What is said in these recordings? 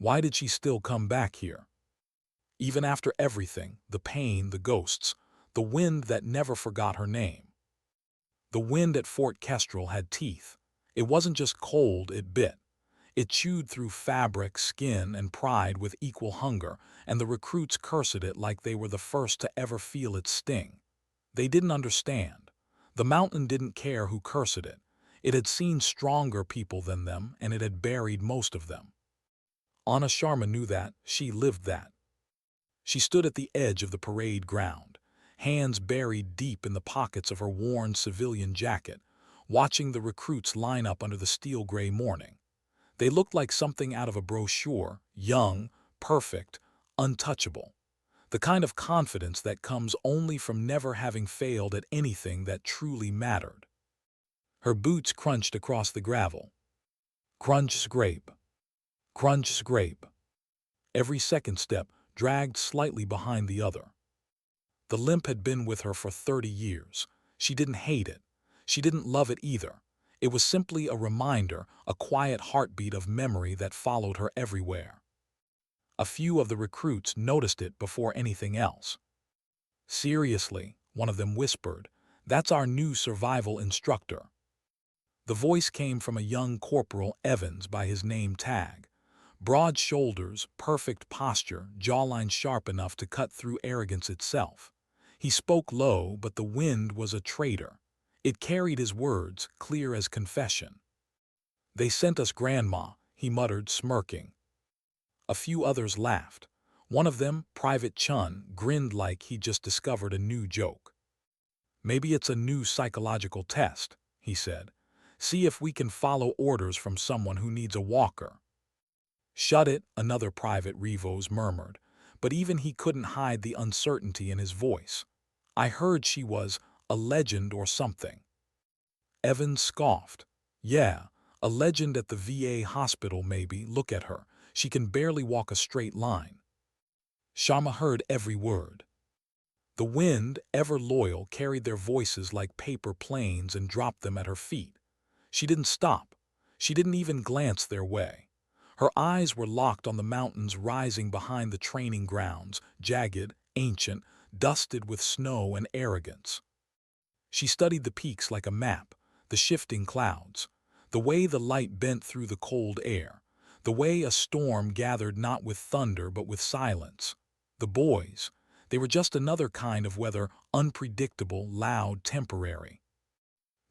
Why did she still come back here? Even after everything, the pain, the ghosts, the wind that never forgot her name. The wind at Fort Kestrel had teeth. It wasn't just cold, it bit. It chewed through fabric, skin, and pride with equal hunger, and the recruits cursed it like they were the first to ever feel its sting. They didn't understand. The mountain didn't care who cursed it. It had seen stronger people than them, and it had buried most of them. Anna Sharma knew that. She lived that. She stood at the edge of the parade ground, hands buried deep in the pockets of her worn civilian jacket, watching the recruits line up under the steel-gray morning. They looked like something out of a brochure, young, perfect, untouchable. The kind of confidence that comes only from never having failed at anything that truly mattered. Her boots crunched across the gravel. Crunch, scrape. Crunch, scrape. Every second step dragged slightly behind the other. The limp had been with her for 30 years. She didn't hate it. She didn't love it either. It was simply a reminder, a quiet heartbeat of memory that followed her everywhere. A few of the recruits noticed it before anything else. "Seriously," one of them whispered, "that's our new survival instructor." The voice came from a young Corporal Evans by his name tag. Broad shoulders, perfect posture, jawline sharp enough to cut through arrogance itself. He spoke low, but the wind was a traitor. It carried his words, clear as confession. "They sent us Grandma," he muttered, smirking. A few others laughed. One of them, Private Chun, grinned like he'd just discovered a new joke. "Maybe it's a new psychological test," he said. "See if we can follow orders from someone who needs a walker." "Shut it," another Private Revos murmured, but even he couldn't hide the uncertainty in his voice. "I heard she was a legend or something." Evans scoffed. "Yeah, a legend at the VA hospital maybe. Look at her. She can barely walk a straight line." Sharma heard every word. The wind, ever loyal, carried their voices like paper planes and dropped them at her feet. She didn't stop. She didn't even glance their way. Her eyes were locked on the mountains rising behind the training grounds, jagged, ancient, dusted with snow and arrogance. She studied the peaks like a map, the shifting clouds, the way the light bent through the cold air, the way a storm gathered not with thunder but with silence. The boys, they were just another kind of weather, unpredictable, loud, temporary.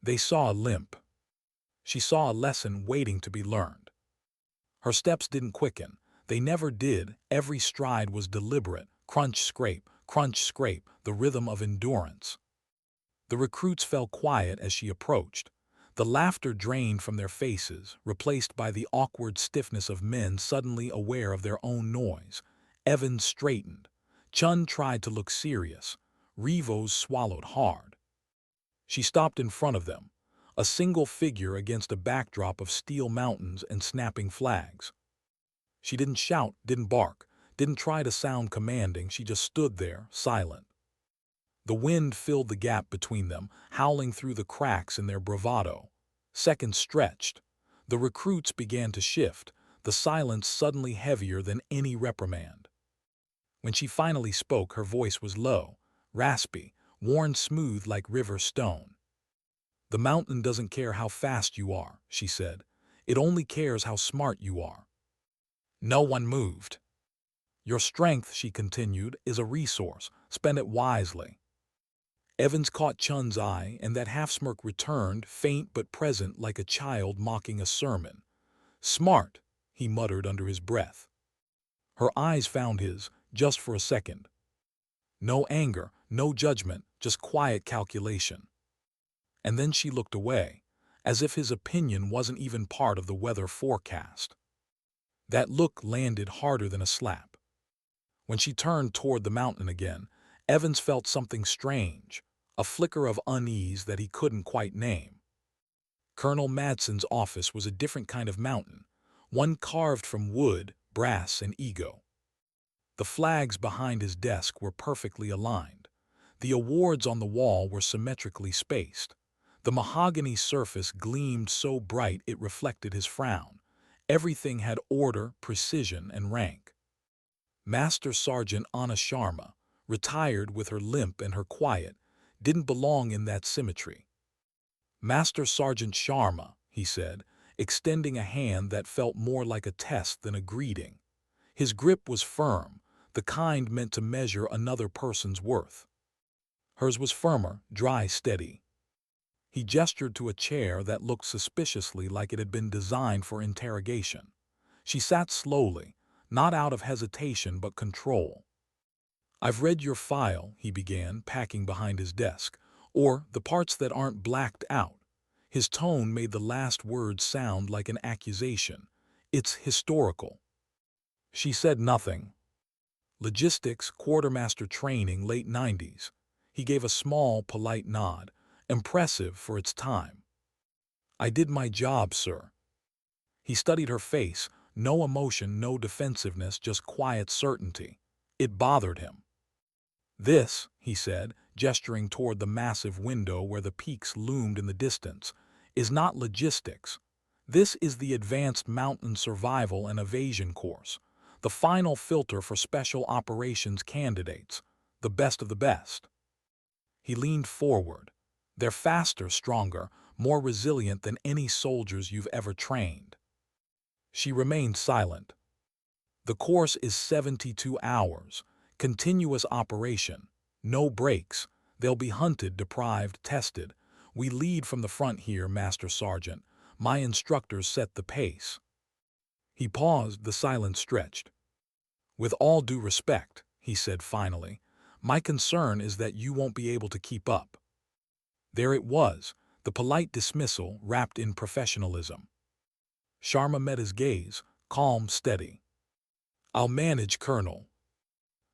They saw a limp. She saw a lesson waiting to be learned. Her steps didn't quicken. They never did. Every stride was deliberate. Crunch, scrape, the rhythm of endurance. The recruits fell quiet as she approached. The laughter drained from their faces, replaced by the awkward stiffness of men suddenly aware of their own noise. Evans straightened. Chun tried to look serious. Revos swallowed hard. She stopped in front of them, a single figure against a backdrop of steel mountains and snapping flags. She didn't shout, didn't bark, didn't try to sound commanding. She just stood there, silent. The wind filled the gap between them, howling through the cracks in their bravado. Seconds stretched. The recruits began to shift, the silence suddenly heavier than any reprimand. When she finally spoke, her voice was low, raspy, worn smooth like river stone. "The mountain doesn't care how fast you are," she said. "It only cares how smart you are." No one moved. "Your strength," she continued, "is a resource. Spend it wisely." Evans caught Chun's eye, and that half-smirk returned, faint but present like a child mocking a sermon. "Smart," he muttered under his breath. Her eyes found his, just for a second. No anger, no judgment, just quiet calculation. And then she looked away, as if his opinion wasn't even part of the weather forecast. That look landed harder than a slap. When she turned toward the mountain again, Evans felt something strange, a flicker of unease that he couldn't quite name. Colonel Madsen's office was a different kind of mountain, one carved from wood, brass, and ego. The flags behind his desk were perfectly aligned. The awards on the wall were symmetrically spaced. The mahogany surface gleamed so bright it reflected his frown. Everything had order, precision, and rank. Master Sergeant Anna Sharma, retired with her limp and her quiet, didn't belong in that symmetry. Master Sergeant Sharma, he said, extending a hand that felt more like a test than a greeting. His grip was firm, the kind meant to measure another person's worth. Hers was firmer, dry, steady. He gestured to a chair that looked suspiciously like it had been designed for interrogation. She sat slowly, not out of hesitation but control. "I've read your file," he began, packing behind his desk, "or the parts that aren't blacked out." His tone made the last word sound like an accusation. "It's historical." She said nothing. "Logistics, quartermaster training, late 90s. He gave a small, polite nod, impressive for its time. "I did my job, sir." He studied her face, no emotion, no defensiveness, just quiet certainty. It bothered him. "This," he said, gesturing toward the massive window where the peaks loomed in the distance, "is not logistics. This is the Advanced Mountain Survival and Evasion course, the final filter for special operations candidates, the best of the best." He leaned forward. "They're faster, stronger, more resilient than any soldiers you've ever trained." She remained silent. "The course is 72 hours, continuous operation, no breaks. They'll be hunted, deprived, tested. We lead from the front here, Master Sergeant. My instructors set the pace." He paused, the silence stretched. "With all due respect," he said finally, "my concern is that you won't be able to keep up." There it was, the polite dismissal wrapped in professionalism. Sharma met his gaze, calm, steady. "I'll manage, Colonel."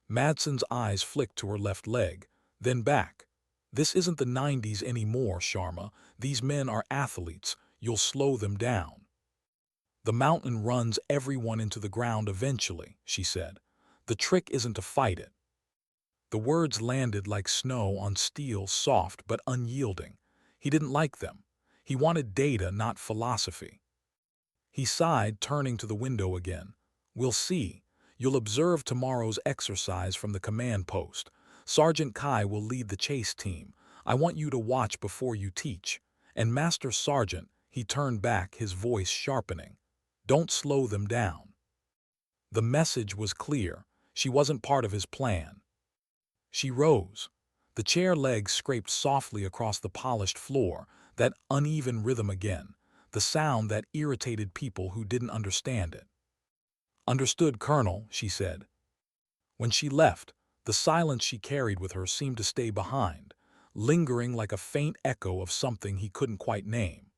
Madsen's eyes flicked to her left leg, then back. "This isn't the 90s anymore, Sharma. These men are athletes. You'll slow them down." "The mountain runs everyone into the ground eventually," she said. "The trick isn't to fight it." The words landed like snow on steel, soft but unyielding. He didn't like them. He wanted data, not philosophy. He sighed, turning to the window again. "We'll see. You'll observe tomorrow's exercise from the command post. Sergeant Kai will lead the chase team. I want you to watch before you teach. And Master Sergeant," he turned back, his voice sharpening, "don't slow them down." The message was clear. She wasn't part of his plan. She rose. The chair legs scraped softly across the polished floor, that uneven rhythm again, the sound that irritated people who didn't understand it. "Understood, Colonel," she said. When she left, the silence she carried with her seemed to stay behind, lingering like a faint echo of something he couldn't quite name.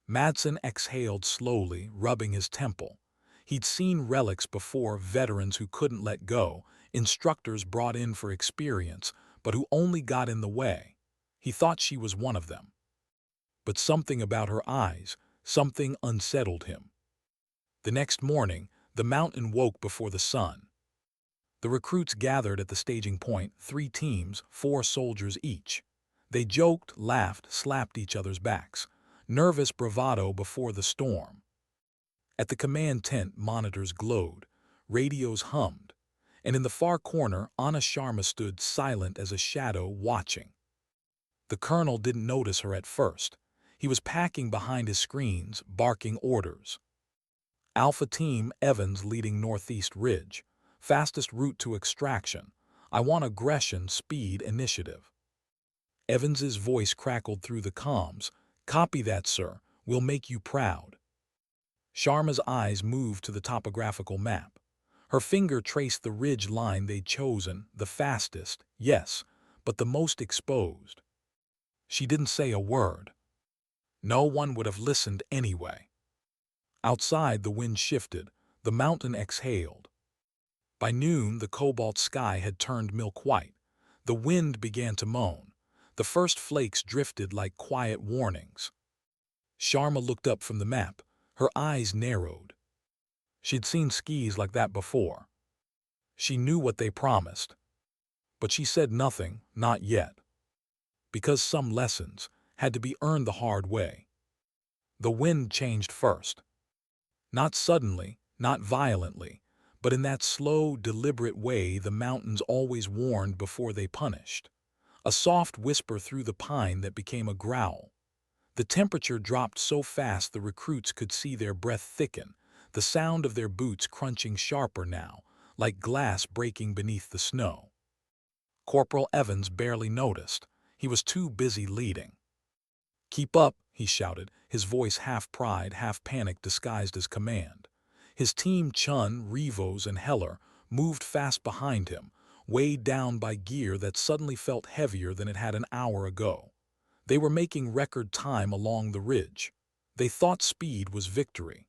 Madsen exhaled slowly, rubbing his temple. He'd seen relics before, veterans who couldn't let go, instructors brought in for experience, but who only got in the way. He thought she was one of them. But something about her eyes, something unsettled him. The next morning, the mountain woke before the sun. The recruits gathered at the staging point, 3 teams, 4 soldiers each. They joked, laughed, slapped each other's backs. Nervous bravado before the storm. At the command tent, monitors glowed, radios hummed, and in the far corner, Anna Sharma stood silent as a shadow, watching. The colonel didn't notice her at first. He was packing behind his screens, barking orders. "Alpha Team, Evans leading Northeast Ridge. Fastest route to extraction. I want aggression, speed, initiative." Evans's voice crackled through the comms. "Copy that, sir. We'll make you proud." Sharma's eyes moved to the topographical map. Her finger traced the ridge line they'd chosen, the fastest, yes, but the most exposed. She didn't say a word. No one would have listened anyway. Outside, the wind shifted, the mountain exhaled. By noon, the cobalt sky had turned milk white. The wind began to moan. The first flakes drifted like quiet warnings. Sharma looked up from the map. Her eyes narrowed. She'd seen skis like that before. She knew what they promised. But she said nothing, not yet. Because some lessons had to be earned the hard way. The wind changed first. Not suddenly, not violently, but in that slow, deliberate way the mountains always warned before they punished. A soft whisper through the pine that became a growl. The temperature dropped so fast the recruits could see their breath thicken, the sound of their boots crunching sharper now, like glass breaking beneath the snow. Corporal Evans barely noticed. He was too busy leading. "Keep up," he shouted, his voice half pride, half panic disguised as command. His team, Chun, Revos, and Heller, moved fast behind him, weighed down by gear that suddenly felt heavier than it had an hour ago. They were making record time along the ridge. They thought speed was victory.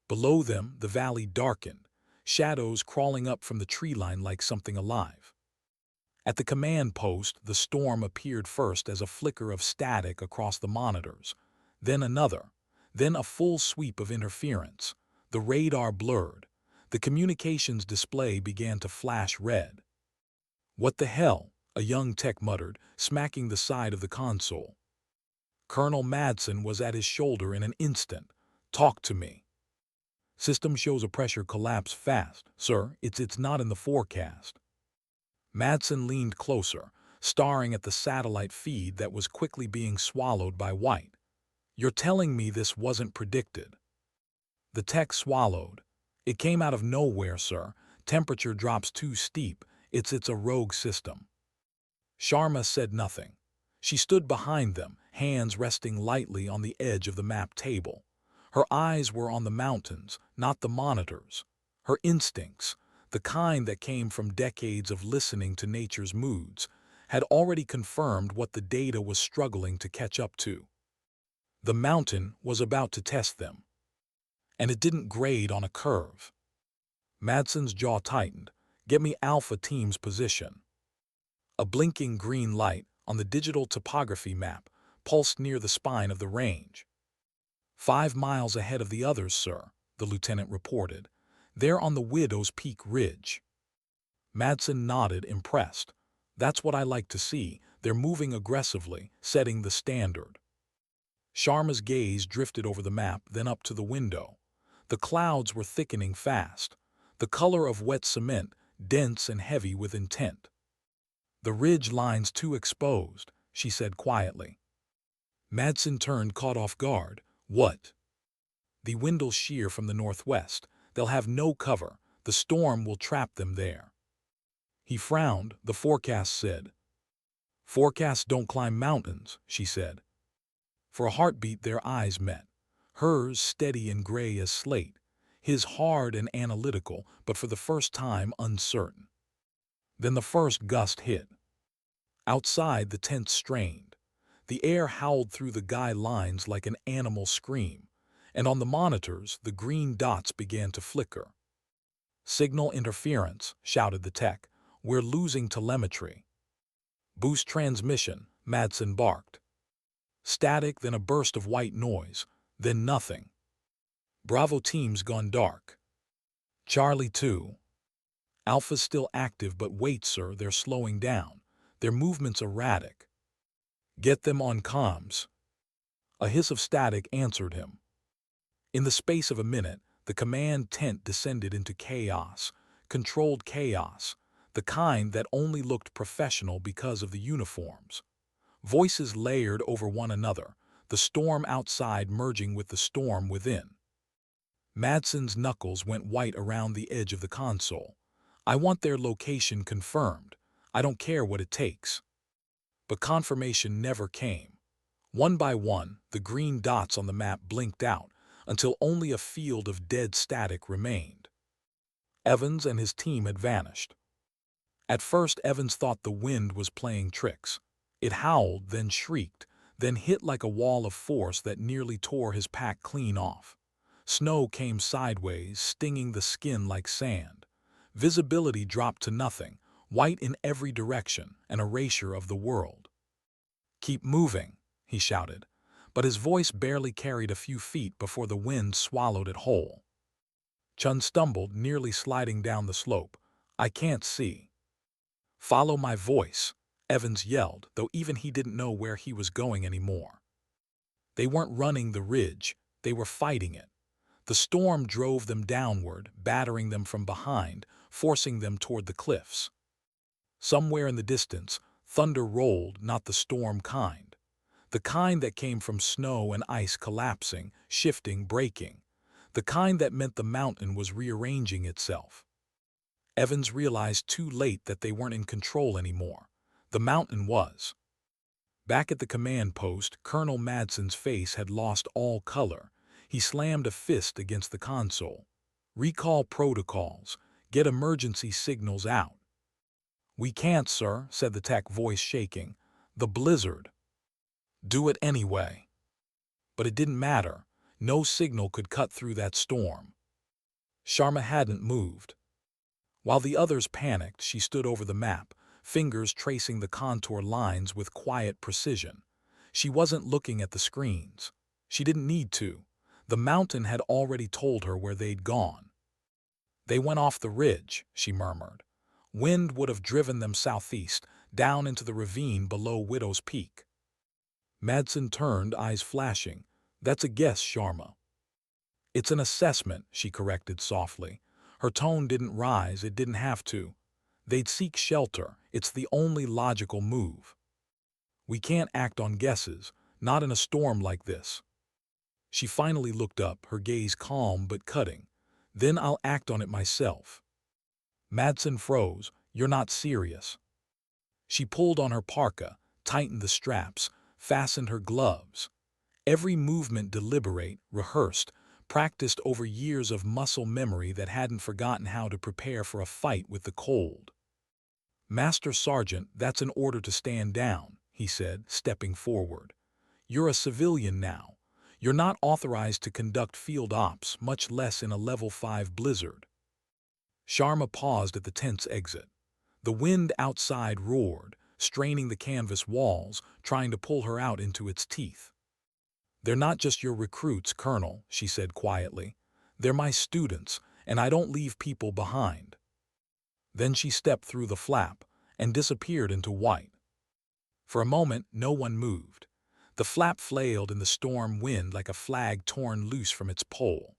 Below them, the valley darkened, shadows crawling up from the tree line like something alive. At the command post, the storm appeared first as a flicker of static across the monitors, then another, then a full sweep of interference. The radar blurred. The communications display began to flash red. "What the hell?" a young tech muttered, smacking the side of the console. Colonel Madsen was at his shoulder in an instant. "Talk to me." "System shows a pressure collapse fast, sir. It's not in the forecast." Madsen leaned closer, staring at the satellite feed that was quickly being swallowed by white. "You're telling me this wasn't predicted?" The tech swallowed. "It came out of nowhere, sir. Temperature drops too steep. It's a rogue system." Sharma said nothing. She stood behind them, hands resting lightly on the edge of the map table. Her eyes were on the mountains, not the monitors. Her instincts, the kind that came from decades of listening to nature's moods, had already confirmed what the data was struggling to catch up to. The mountain was about to test them. And it didn't grade on a curve. Madsen's jaw tightened. "Get me Alpha Team's position." A blinking green light on the digital topography map pulsed near the spine of the range. 5 miles ahead of the others, sir," the lieutenant reported. "They're on the Widow's Peak Ridge." Madsen nodded, impressed. "That's what I like to see. They're moving aggressively, setting the standard." Sharma's gaze drifted over the map, then up to the window. The clouds were thickening fast, the color of wet cement, dense and heavy with intent. "The ridge line's too exposed," she said quietly. Madsen turned, caught off guard. "What?" "The wind'll shear from the northwest. They'll have no cover. The storm will trap them there." He frowned. "The forecast said." "Forecasts don't climb mountains," she said. For a heartbeat their eyes met. Hers steady and gray as slate. His hard and analytical, but for the first time uncertain. Then the first gust hit. Outside, the tents strained. The air howled through the guy lines like an animal scream, and on the monitors, the green dots began to flicker. "Signal interference," shouted the tech. "We're losing telemetry." "Boost transmission," Madsen barked. Static, then a burst of white noise, then nothing. "Bravo Team's gone dark." "Charlie 2. Alpha's still active, but wait, sir, they're slowing down. Their movement's erratic." "Get them on comms." A hiss of static answered him. In the space of a minute, the command tent descended into chaos, controlled chaos, the kind that only looked professional because of the uniforms. Voices layered over one another, the storm outside merging with the storm within. Madsen's knuckles went white around the edge of the console. "I want their location confirmed. I don't care what it takes." But confirmation never came. One by one, the green dots on the map blinked out, until only a field of dead static remained. Evans and his team had vanished. At first, Evans thought the wind was playing tricks. It howled, then shrieked, then hit like a wall of force that nearly tore his pack clean off. Snow came sideways, stinging the skin like sand. Visibility dropped to nothing, white in every direction, an erasure of the world. "Keep moving," he shouted, but his voice barely carried a few feet before the wind swallowed it whole. Chun stumbled, nearly sliding down the slope. "I can't see." "Follow my voice," Evans yelled, though even he didn't know where he was going anymore. They weren't running the ridge, they were fighting it. The storm drove them downward, battering them from behind, forcing them toward the cliffs. Somewhere in the distance, thunder rolled, not the storm kind. The kind that came from snow and ice collapsing, shifting, breaking. The kind that meant the mountain was rearranging itself. Evans realized too late that they weren't in control anymore. The mountain was. Back at the command post, Colonel Madsen's face had lost all color. He slammed a fist against the console. "Recall protocols. Get emergency signals out." "We can't, sir," said the tech, voice shaking. "The blizzard." "Do it anyway." But it didn't matter. No signal could cut through that storm. Sharma hadn't moved. While the others panicked, she stood over the map, fingers tracing the contour lines with quiet precision. She wasn't looking at the screens. She didn't need to. The mountain had already told her where they'd gone. "They went off the ridge," she murmured. "Wind would have driven them southeast, down into the ravine below Widow's Peak." Madsen turned, eyes flashing. "That's a guess, Sharma." "It's an assessment," she corrected softly. Her tone didn't rise, it didn't have to. "They'd seek shelter. It's the only logical move. We can't act on guesses, not in a storm like this." She finally looked up, her gaze calm but cutting. "Then I'll act on it myself." Madsen froze. "You're not serious." She pulled on her parka, tightened the straps, fastened her gloves. Every movement deliberate, rehearsed, practiced over years of muscle memory that hadn't forgotten how to prepare for a fight with the cold. "Master Sergeant, that's an order to stand down," he said, stepping forward. "You're a civilian now. You're not authorized to conduct field ops, much less in a level 5 blizzard." Sharma paused at the tent's exit. The wind outside roared, straining the canvas walls, trying to pull her out into its teeth. "They're not just your recruits, Colonel," she said quietly. "They're my students, and I don't leave people behind." Then she stepped through the flap and disappeared into white. For a moment, no one moved. The flap flailed in the storm wind like a flag torn loose from its pole.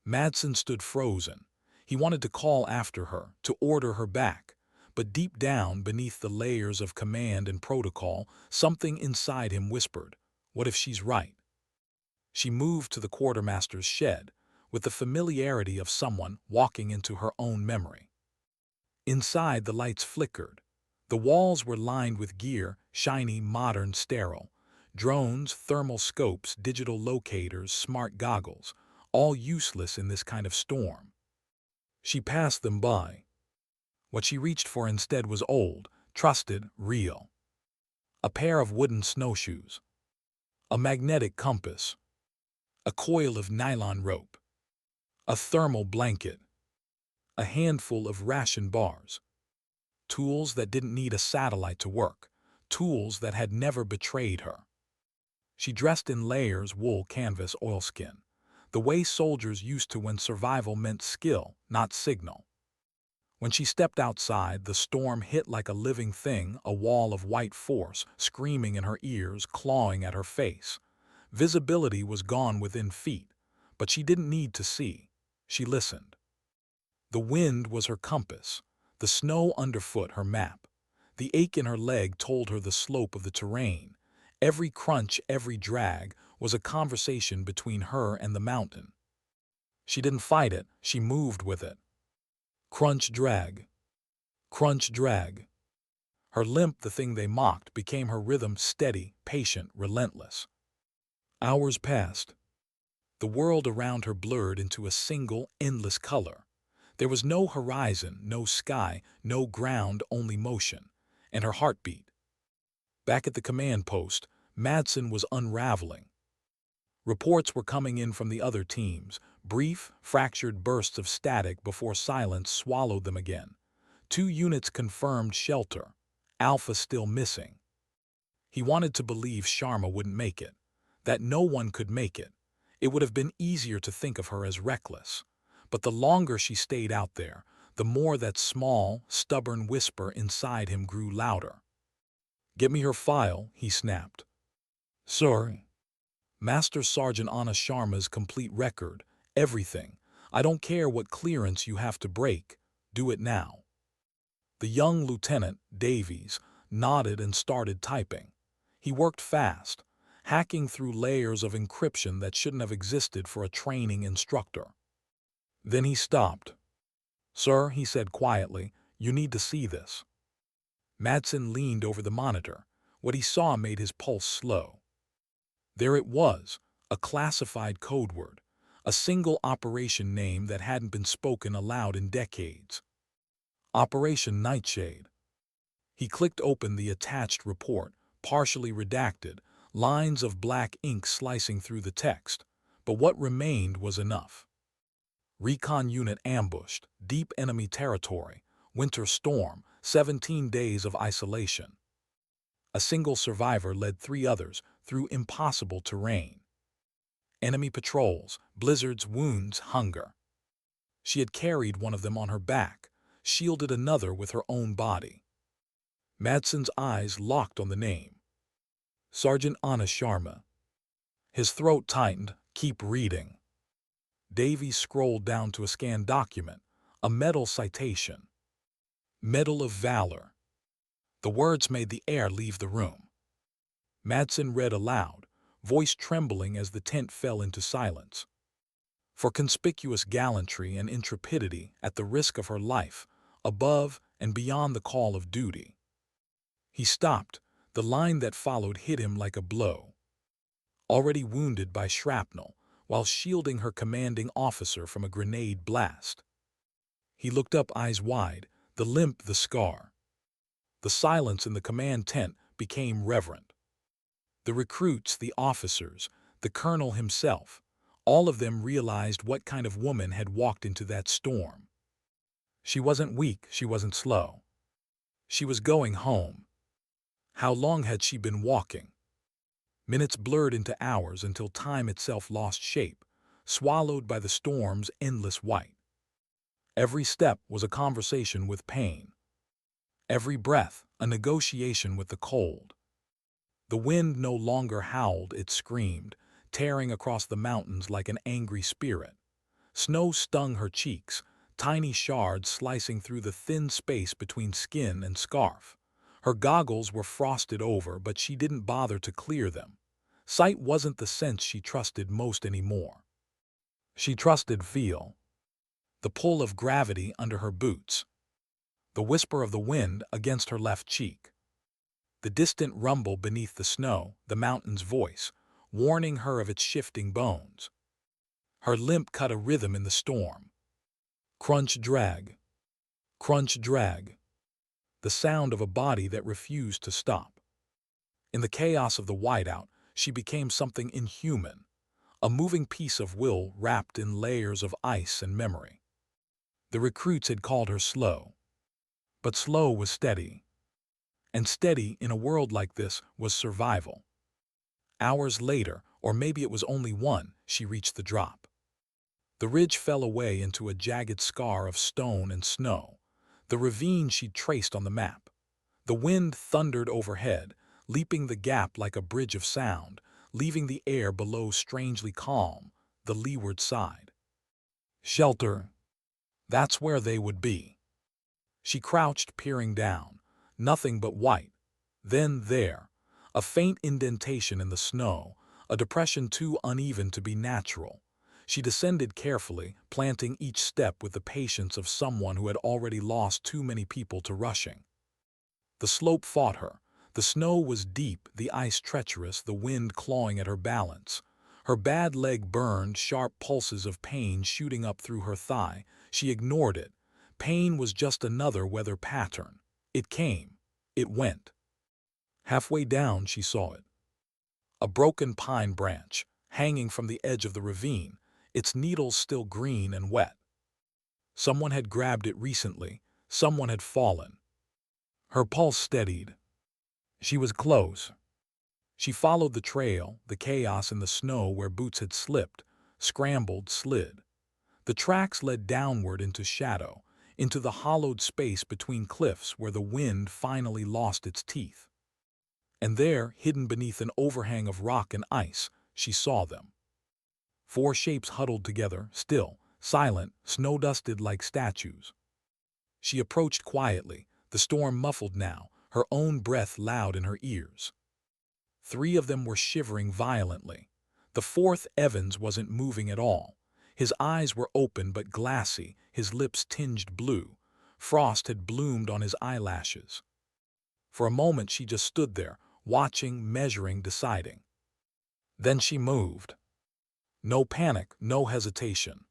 Madsen stood frozen. He wanted to call after her, to order her back. But deep down, beneath the layers of command and protocol, something inside him whispered, "What if she's right?" She moved to the quartermaster's shed, with the familiarity of someone walking into her own memory. Inside, the lights flickered. The walls were lined with gear, shiny, modern, sterile. Drones, thermal scopes, digital locators, smart goggles, all useless in this kind of storm. She passed them by. What she reached for instead was old, trusted, real. A pair of wooden snowshoes. A magnetic compass. A coil of nylon rope. A thermal blanket. A handful of ration bars. Tools that didn't need a satellite to work. Tools that had never betrayed her. She dressed in layers, wool, canvas, oilskin. The way soldiers used to when survival meant skill, not signal. When she stepped outside, the storm hit like a living thing, a wall of white force, screaming in her ears, clawing at her face. Visibility was gone within feet, but she didn't need to see. She listened. The wind was her compass, the snow underfoot her map. The ache in her leg told her the slope of the terrain. Every crunch, every drag was a conversation between her and the mountain. She didn't fight it, she moved with it. Crunch, drag. Crunch, drag. Her limp, the thing they mocked, became her rhythm, steady, patient, relentless. Hours passed. The world around her blurred into a single, endless color. There was no horizon, no sky, no ground, only motion. And her heart beat. Back at the command post, Madsen was unraveling. Reports were coming in from the other teams, brief, fractured bursts of static before silence swallowed them again. 2 units confirmed shelter. Alpha still missing. He wanted to believe Sharma wouldn't make it, that no one could make it. It would have been easier to think of her as reckless. But the longer she stayed out there, the more that small, stubborn whisper inside him grew louder. "Get me her file," he snapped. "Sorry." Master Sergeant Anna Sharma's complete record, Everything. I don't care what clearance you have to break. Do it now." The young Lieutenant, Davies, nodded and started typing. He worked fast, hacking through layers of encryption that shouldn't have existed for a training instructor. Then he stopped. "Sir," he said quietly, "you need to see this." Madsen leaned over the monitor. What he saw made his pulse slow. There it was, a classified code word, a single operation name that hadn't been spoken aloud in decades. Operation Nightshade. He clicked open the attached report, partially redacted, lines of black ink slicing through the text, but what remained was enough. Recon unit ambushed, deep enemy territory, winter storm, 17 days of isolation. A single survivor led 3 others through impossible terrain. Enemy patrols, blizzards, wounds, hunger. She had carried one of them on her back, shielded another with her own body. Madsen's eyes locked on the name. Sergeant Anna Sharma. His throat tightened. "Keep reading." Davies scrolled down to a scanned document, a medal citation. Medal of Valor. The words made the air leave the room. Madsen read aloud, voice trembling as the tent fell into silence. For conspicuous gallantry and intrepidity at the risk of her life, above and beyond the call of duty. He stopped. The line that followed hit him like a blow. Already wounded by shrapnel, while shielding her commanding officer from a grenade blast. He looked up, eyes wide, the limp, the scar. The silence in the command tent became reverent. The recruits, the officers, the colonel himself, all of them realized what kind of woman had walked into that storm. She wasn't weak, she wasn't slow. She was going home. How long had she been walking? Minutes blurred into hours until time itself lost shape, swallowed by the storm's endless white. Every step was a conversation with pain. Every breath, a negotiation with the cold. The wind no longer howled, it screamed, tearing across the mountains like an angry spirit. Snow stung her cheeks, tiny shards slicing through the thin space between skin and scarf. Her goggles were frosted over, but she didn't bother to clear them. Sight wasn't the sense she trusted most anymore. She trusted feel. The pull of gravity under her boots. The whisper of the wind against her left cheek. The distant rumble beneath the snow, the mountain's voice, warning her of its shifting bones. Her limp cut a rhythm in the storm. Crunch, drag. Crunch, drag. The sound of a body that refused to stop. In the chaos of the whiteout, she became something inhuman, a moving piece of will wrapped in layers of ice and memory. The recruits had called her slow. But slow was steady. And steady in a world like this was survival. Hours later, or maybe it was only one, she reached the drop. The ridge fell away into a jagged scar of stone and snow, the ravine she'd traced on the map. The wind thundered overhead, leaping the gap like a bridge of sound, leaving the air below strangely calm, the leeward side. Shelter. That's where they would be. She crouched, peering down. Nothing but white. Then there, a faint indentation in the snow, a depression too uneven to be natural. She descended carefully, planting each step with the patience of someone who had already lost too many people to rushing. The slope fought her. The snow was deep, the ice treacherous, the wind clawing at her balance. Her bad leg burned, sharp pulses of pain shooting up through her thigh. She ignored it. Pain was just another weather pattern. It came. It went. Halfway down, she saw it. A broken pine branch, hanging from the edge of the ravine, its needles still green and wet. Someone had grabbed it recently. Someone had fallen. Her pulse steadied. She was close. She followed the trail, the chaos in the snow where boots had slipped, scrambled, slid. The tracks led downward into shadow, into the hollowed space between cliffs where the wind finally lost its teeth. And there, hidden beneath an overhang of rock and ice, she saw them. 4 shapes huddled together, still, silent, snow-dusted like statues. She approached quietly, the storm muffled now, her own breath loud in her ears. 3 of them were shivering violently. The 4th, Evans, wasn't moving at all. His eyes were open but glassy, his lips tinged blue. Frost had bloomed on his eyelashes. For a moment she just stood there, watching, measuring, deciding. Then she moved. No panic, no hesitation.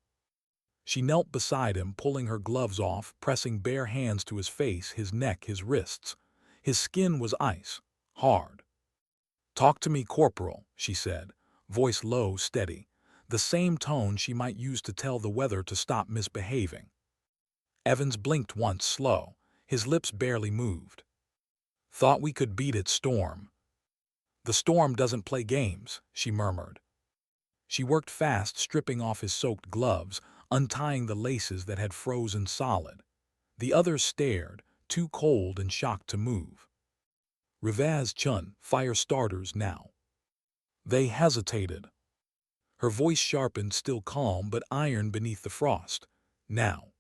She knelt beside him, pulling her gloves off, pressing bare hands to his face, his neck, his wrists. His skin was ice, hard. "Talk to me, Corporal," she said, voice low, steady, the same tone she might use to tell the weather to stop misbehaving. Evans blinked once, slow, his lips barely moved. "Thought we could beat it, Storm." "The storm doesn't play games," she murmured. She worked fast, stripping off his soaked gloves, untying the laces that had frozen solid. The others stared, too cold and shocked to move. "Rivaz Chun, fire starters now." They hesitated. Her voice sharpened, still calm but iron beneath the frost. "Now."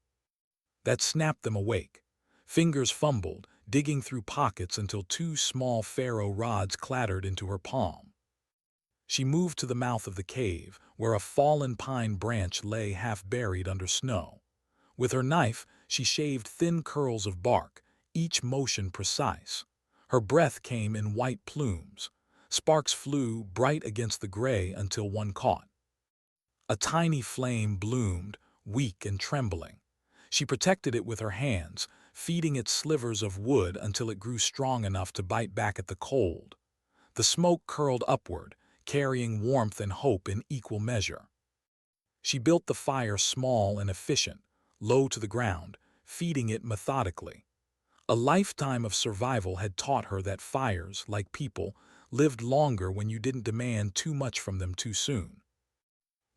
That snapped them awake. Fingers fumbled, digging through pockets until 2 small ferro rods clattered into her palm. She moved to the mouth of the cave, where a fallen pine branch lay half buried under snow. With her knife, she shaved thin curls of bark, each motion precise. Her breath came in white plumes. Sparks flew, bright against the gray, until one caught. A tiny flame bloomed, weak and trembling. She protected it with her hands, feeding it slivers of wood until it grew strong enough to bite back at the cold. The smoke curled upward, carrying warmth and hope in equal measure. She built the fire small and efficient, low to the ground, feeding it methodically. A lifetime of survival had taught her that fires, like people, lived longer when you didn't demand too much from them too soon.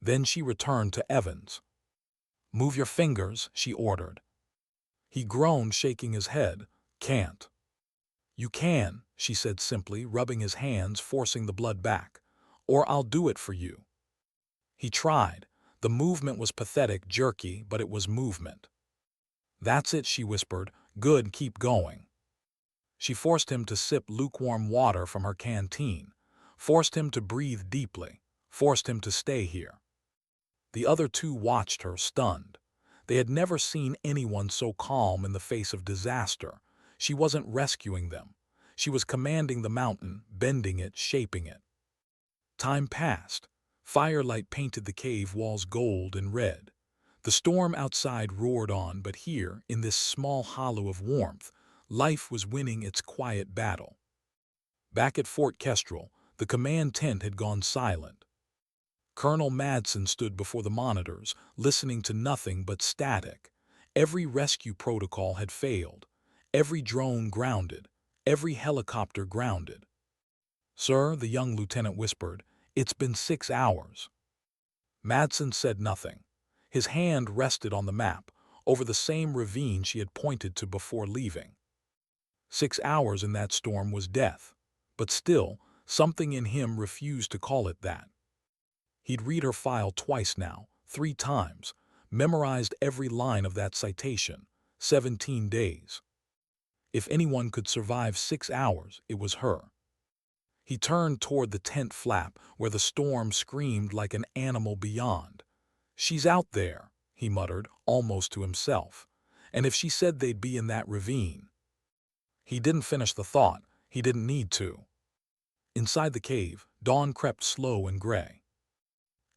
Then she returned to Evans. "Move your fingers," she ordered. He groaned, shaking his head. "Can't." "You can," she said simply, rubbing his hands, forcing the blood back. "Or I'll do it for you." He tried. The movement was pathetic, jerky, but it was movement. "That's it," she whispered. "Good, keep going." She forced him to sip lukewarm water from her canteen, forced him to breathe deeply, forced him to stay here. The other 2 watched her, stunned. They had never seen anyone so calm in the face of disaster. She wasn't rescuing them. She was commanding the mountain, bending it, shaping it. Time passed. Firelight painted the cave walls gold and red. The storm outside roared on, but here, in this small hollow of warmth, life was winning its quiet battle. Back at Fort Kestrel, the command tent had gone silent. Colonel Madsen stood before the monitors, listening to nothing but static. Every rescue protocol had failed. Every drone grounded. Every helicopter grounded. "Sir," the young lieutenant whispered, "it's been 6 hours." Madsen said nothing. His hand rested on the map, over the same ravine she had pointed to before leaving. 6 hours in that storm was death. But still, something in him refused to call it that. He'd read her file twice now, 3 times, memorized every line of that citation. 17 days. If anyone could survive 6 hours, it was her. He turned toward the tent flap, where the storm screamed like an animal beyond. "She's out there," he muttered, almost to himself. "And if she said they'd be in that ravine." He didn't finish the thought. He didn't need to. Inside the cave, dawn crept slow and gray.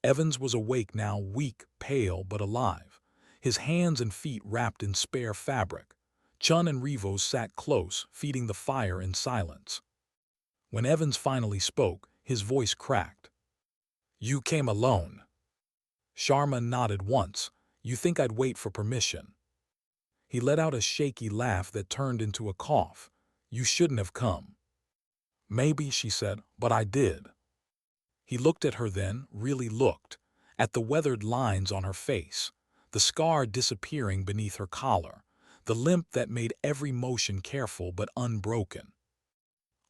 Evans was awake now, weak, pale, but alive, his hands and feet wrapped in spare fabric. Chun and Rivos sat close, feeding the fire in silence. When Evans finally spoke, his voice cracked. "You came alone." Sharma nodded once. "You think I'd wait for permission?" He let out a shaky laugh that turned into a cough. "You shouldn't have come." "Maybe," she said, "but I did." He looked at her then, really looked, at the weathered lines on her face, the scar disappearing beneath her collar, the limp that made every motion careful but unbroken.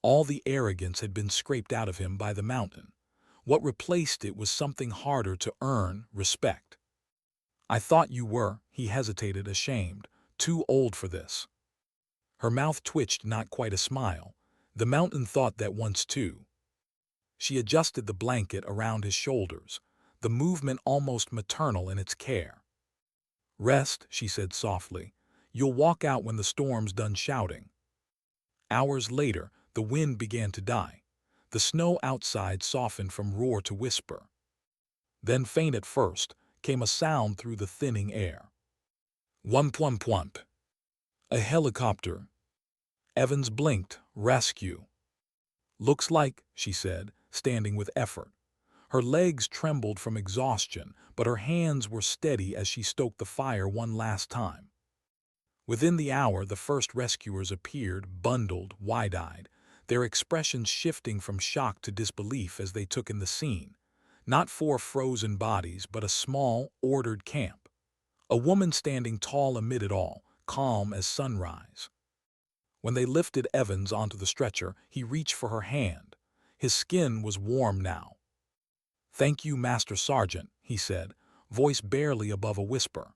All the arrogance had been scraped out of him by the mountain. What replaced it was something harder to earn: respect. "I thought you were," he hesitated, ashamed, "too old for this." Her mouth twitched, not quite a smile. The mountain thought that once too. She adjusted the blanket around his shoulders, the movement almost maternal in its care. "Rest," she said softly. "You'll walk out when the storm's done shouting." Hours later, the wind began to die. The snow outside softened from roar to whisper. Then, faint at first, came a sound through the thinning air. Whump, whump, whump. A helicopter. Evans blinked. "Rescue." "Looks like," she said, standing with effort. Her legs trembled from exhaustion, but her hands were steady as she stoked the fire one last time. Within the hour, the first rescuers appeared, bundled, wide-eyed, their expressions shifting from shock to disbelief as they took in the scene. Not 4 frozen bodies, but a small, ordered camp. A woman standing tall amid it all, calm as sunrise. When they lifted Evans onto the stretcher, he reached for her hand. His skin was warm now. "Thank you, Master Sergeant," he said, voice barely above a whisper.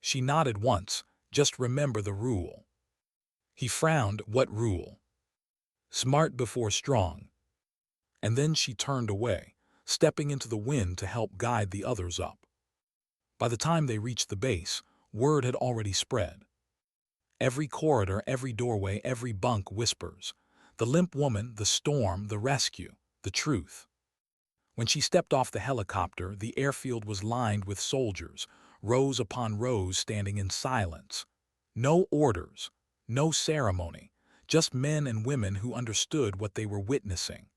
She nodded once. "Just remember the rule." He frowned. "What rule?" "Smart before strong." And then she turned away, stepping into the wind to help guide the others up. By the time they reached the base, word had already spread. Every corridor, every doorway, every bunk whispers. The limp woman, the storm, the rescue, the truth. When she stepped off the helicopter, the airfield was lined with soldiers, rows upon rows standing in silence. No orders, no ceremony, just men and women who understood what they were witnessing.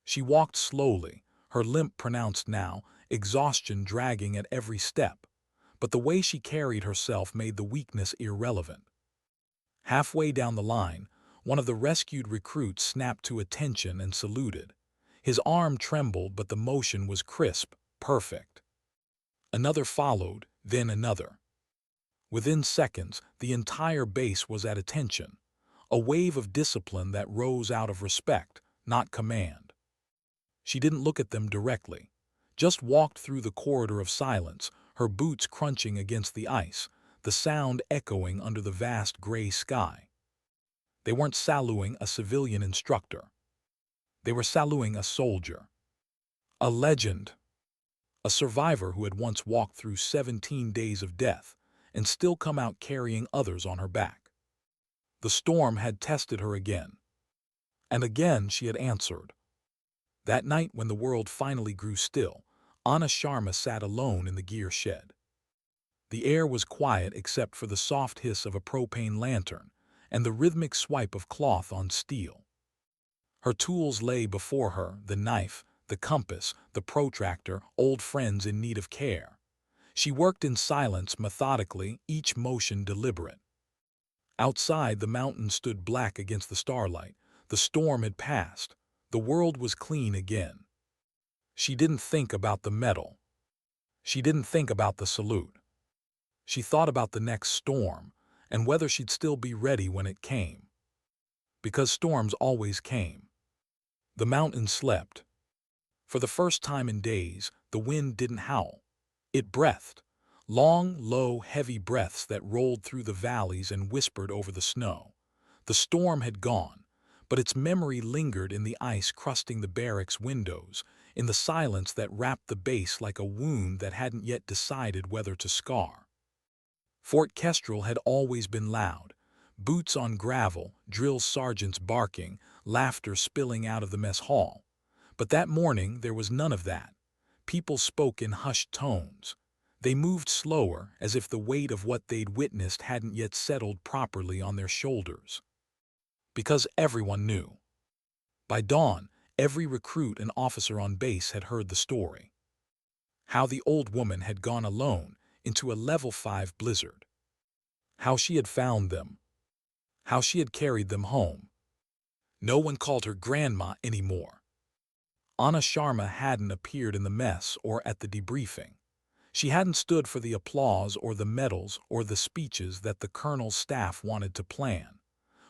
She walked slowly, her limp pronounced now, exhaustion dragging at every step, but the way she carried herself made the weakness irrelevant. Halfway down the line, one of the rescued recruits snapped to attention and saluted. His arm trembled, but the motion was crisp, perfect. Another followed, then another. Within seconds, the entire base was at attention, a wave of discipline that rose out of respect, not command. She didn't look at them directly, just walked through the corridor of silence, her boots crunching against the ice, the sound echoing under the vast gray sky. They weren't saluting a civilian instructor. They were saluting a soldier. A legend. A survivor who had once walked through 17 days of death and still come out carrying others on her back. The storm had tested her again. And again she had answered. That night, when the world finally grew still, Anna Sharma sat alone in the gear shed. The air was quiet except for the soft hiss of a propane lantern and the rhythmic swipe of cloth on steel. Her tools lay before her, the knife, the compass, the protractor, old friends in need of care. She worked in silence, methodically, each motion deliberate. Outside, the mountains stood black against the starlight. The storm had passed. The world was clean again. She didn't think about the medal. She didn't think about the salute. She thought about the next storm and whether she'd still be ready when it came. Because storms always came. The mountain slept. For the first time in days, the wind didn't howl. It breathed. Long, low, heavy breaths that rolled through the valleys and whispered over the snow. The storm had gone, but its memory lingered in the ice crusting the barracks windows, in the silence that wrapped the base like a wound that hadn't yet decided whether to scar. Fort Kestrel had always been loud. Boots on gravel, drill sergeants barking, laughter spilling out of the mess hall. But that morning there was none of that. People spoke in hushed tones. They moved slower, as if the weight of what they'd witnessed hadn't yet settled properly on their shoulders. Because everyone knew. By dawn, every recruit and officer on base had heard the story. How the old woman had gone alone into a level 5 blizzard. How she had found them. How she had carried them home. No one called her grandma anymore. Anna Sharma hadn't appeared in the mess or at the debriefing. She hadn't stood for the applause or the medals or the speeches that the colonel's staff wanted to plan.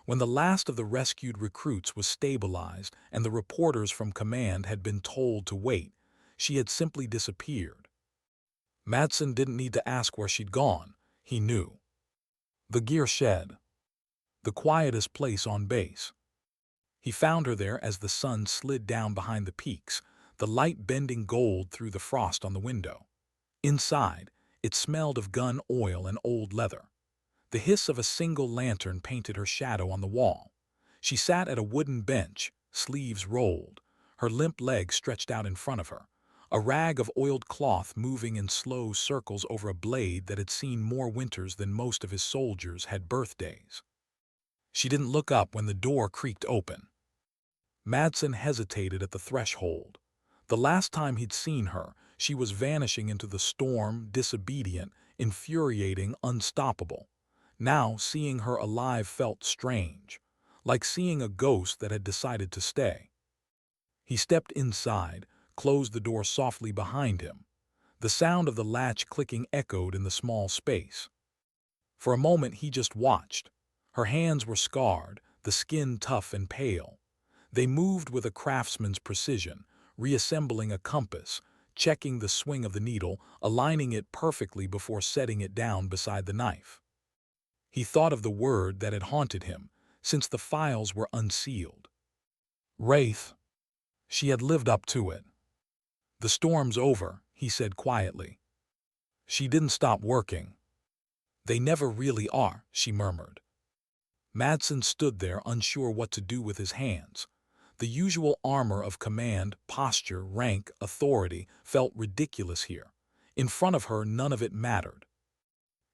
When the last of the rescued recruits was stabilized and the reporters from command had been told to wait, she had simply disappeared. Madsen didn't need to ask where she'd gone. He knew. The gear shed. The quietest place on base. He found her there as the sun slid down behind the peaks, the light bending gold through the frost on the window. Inside, it smelled of gun oil and old leather. The hiss of a single lantern painted her shadow on the wall. She sat at a wooden bench, sleeves rolled, her limp legs stretched out in front of her, a rag of oiled cloth moving in slow circles over a blade that had seen more winters than most of his soldiers had birthdays. She didn't look up when the door creaked open. Madsen hesitated at the threshold. The last time he'd seen her, she was vanishing into the storm, disobedient, infuriating, unstoppable. Now, seeing her alive felt strange, like seeing a ghost that had decided to stay. He stepped inside, closed the door softly behind him. The sound of the latch clicking echoed in the small space. For a moment he just watched. Her hands were scarred, the skin tough and pale. They moved with a craftsman's precision, reassembling a compass, checking the swing of the needle, aligning it perfectly before setting it down beside the knife. He thought of the word that had haunted him, since the files were unsealed. Wraith. She had lived up to it. "The storm's over," he said quietly. She didn't stop working. "They never really are," she murmured. Madsen stood there, unsure what to do with his hands. The usual armor of command, posture, rank, authority felt ridiculous here. In front of her, none of it mattered.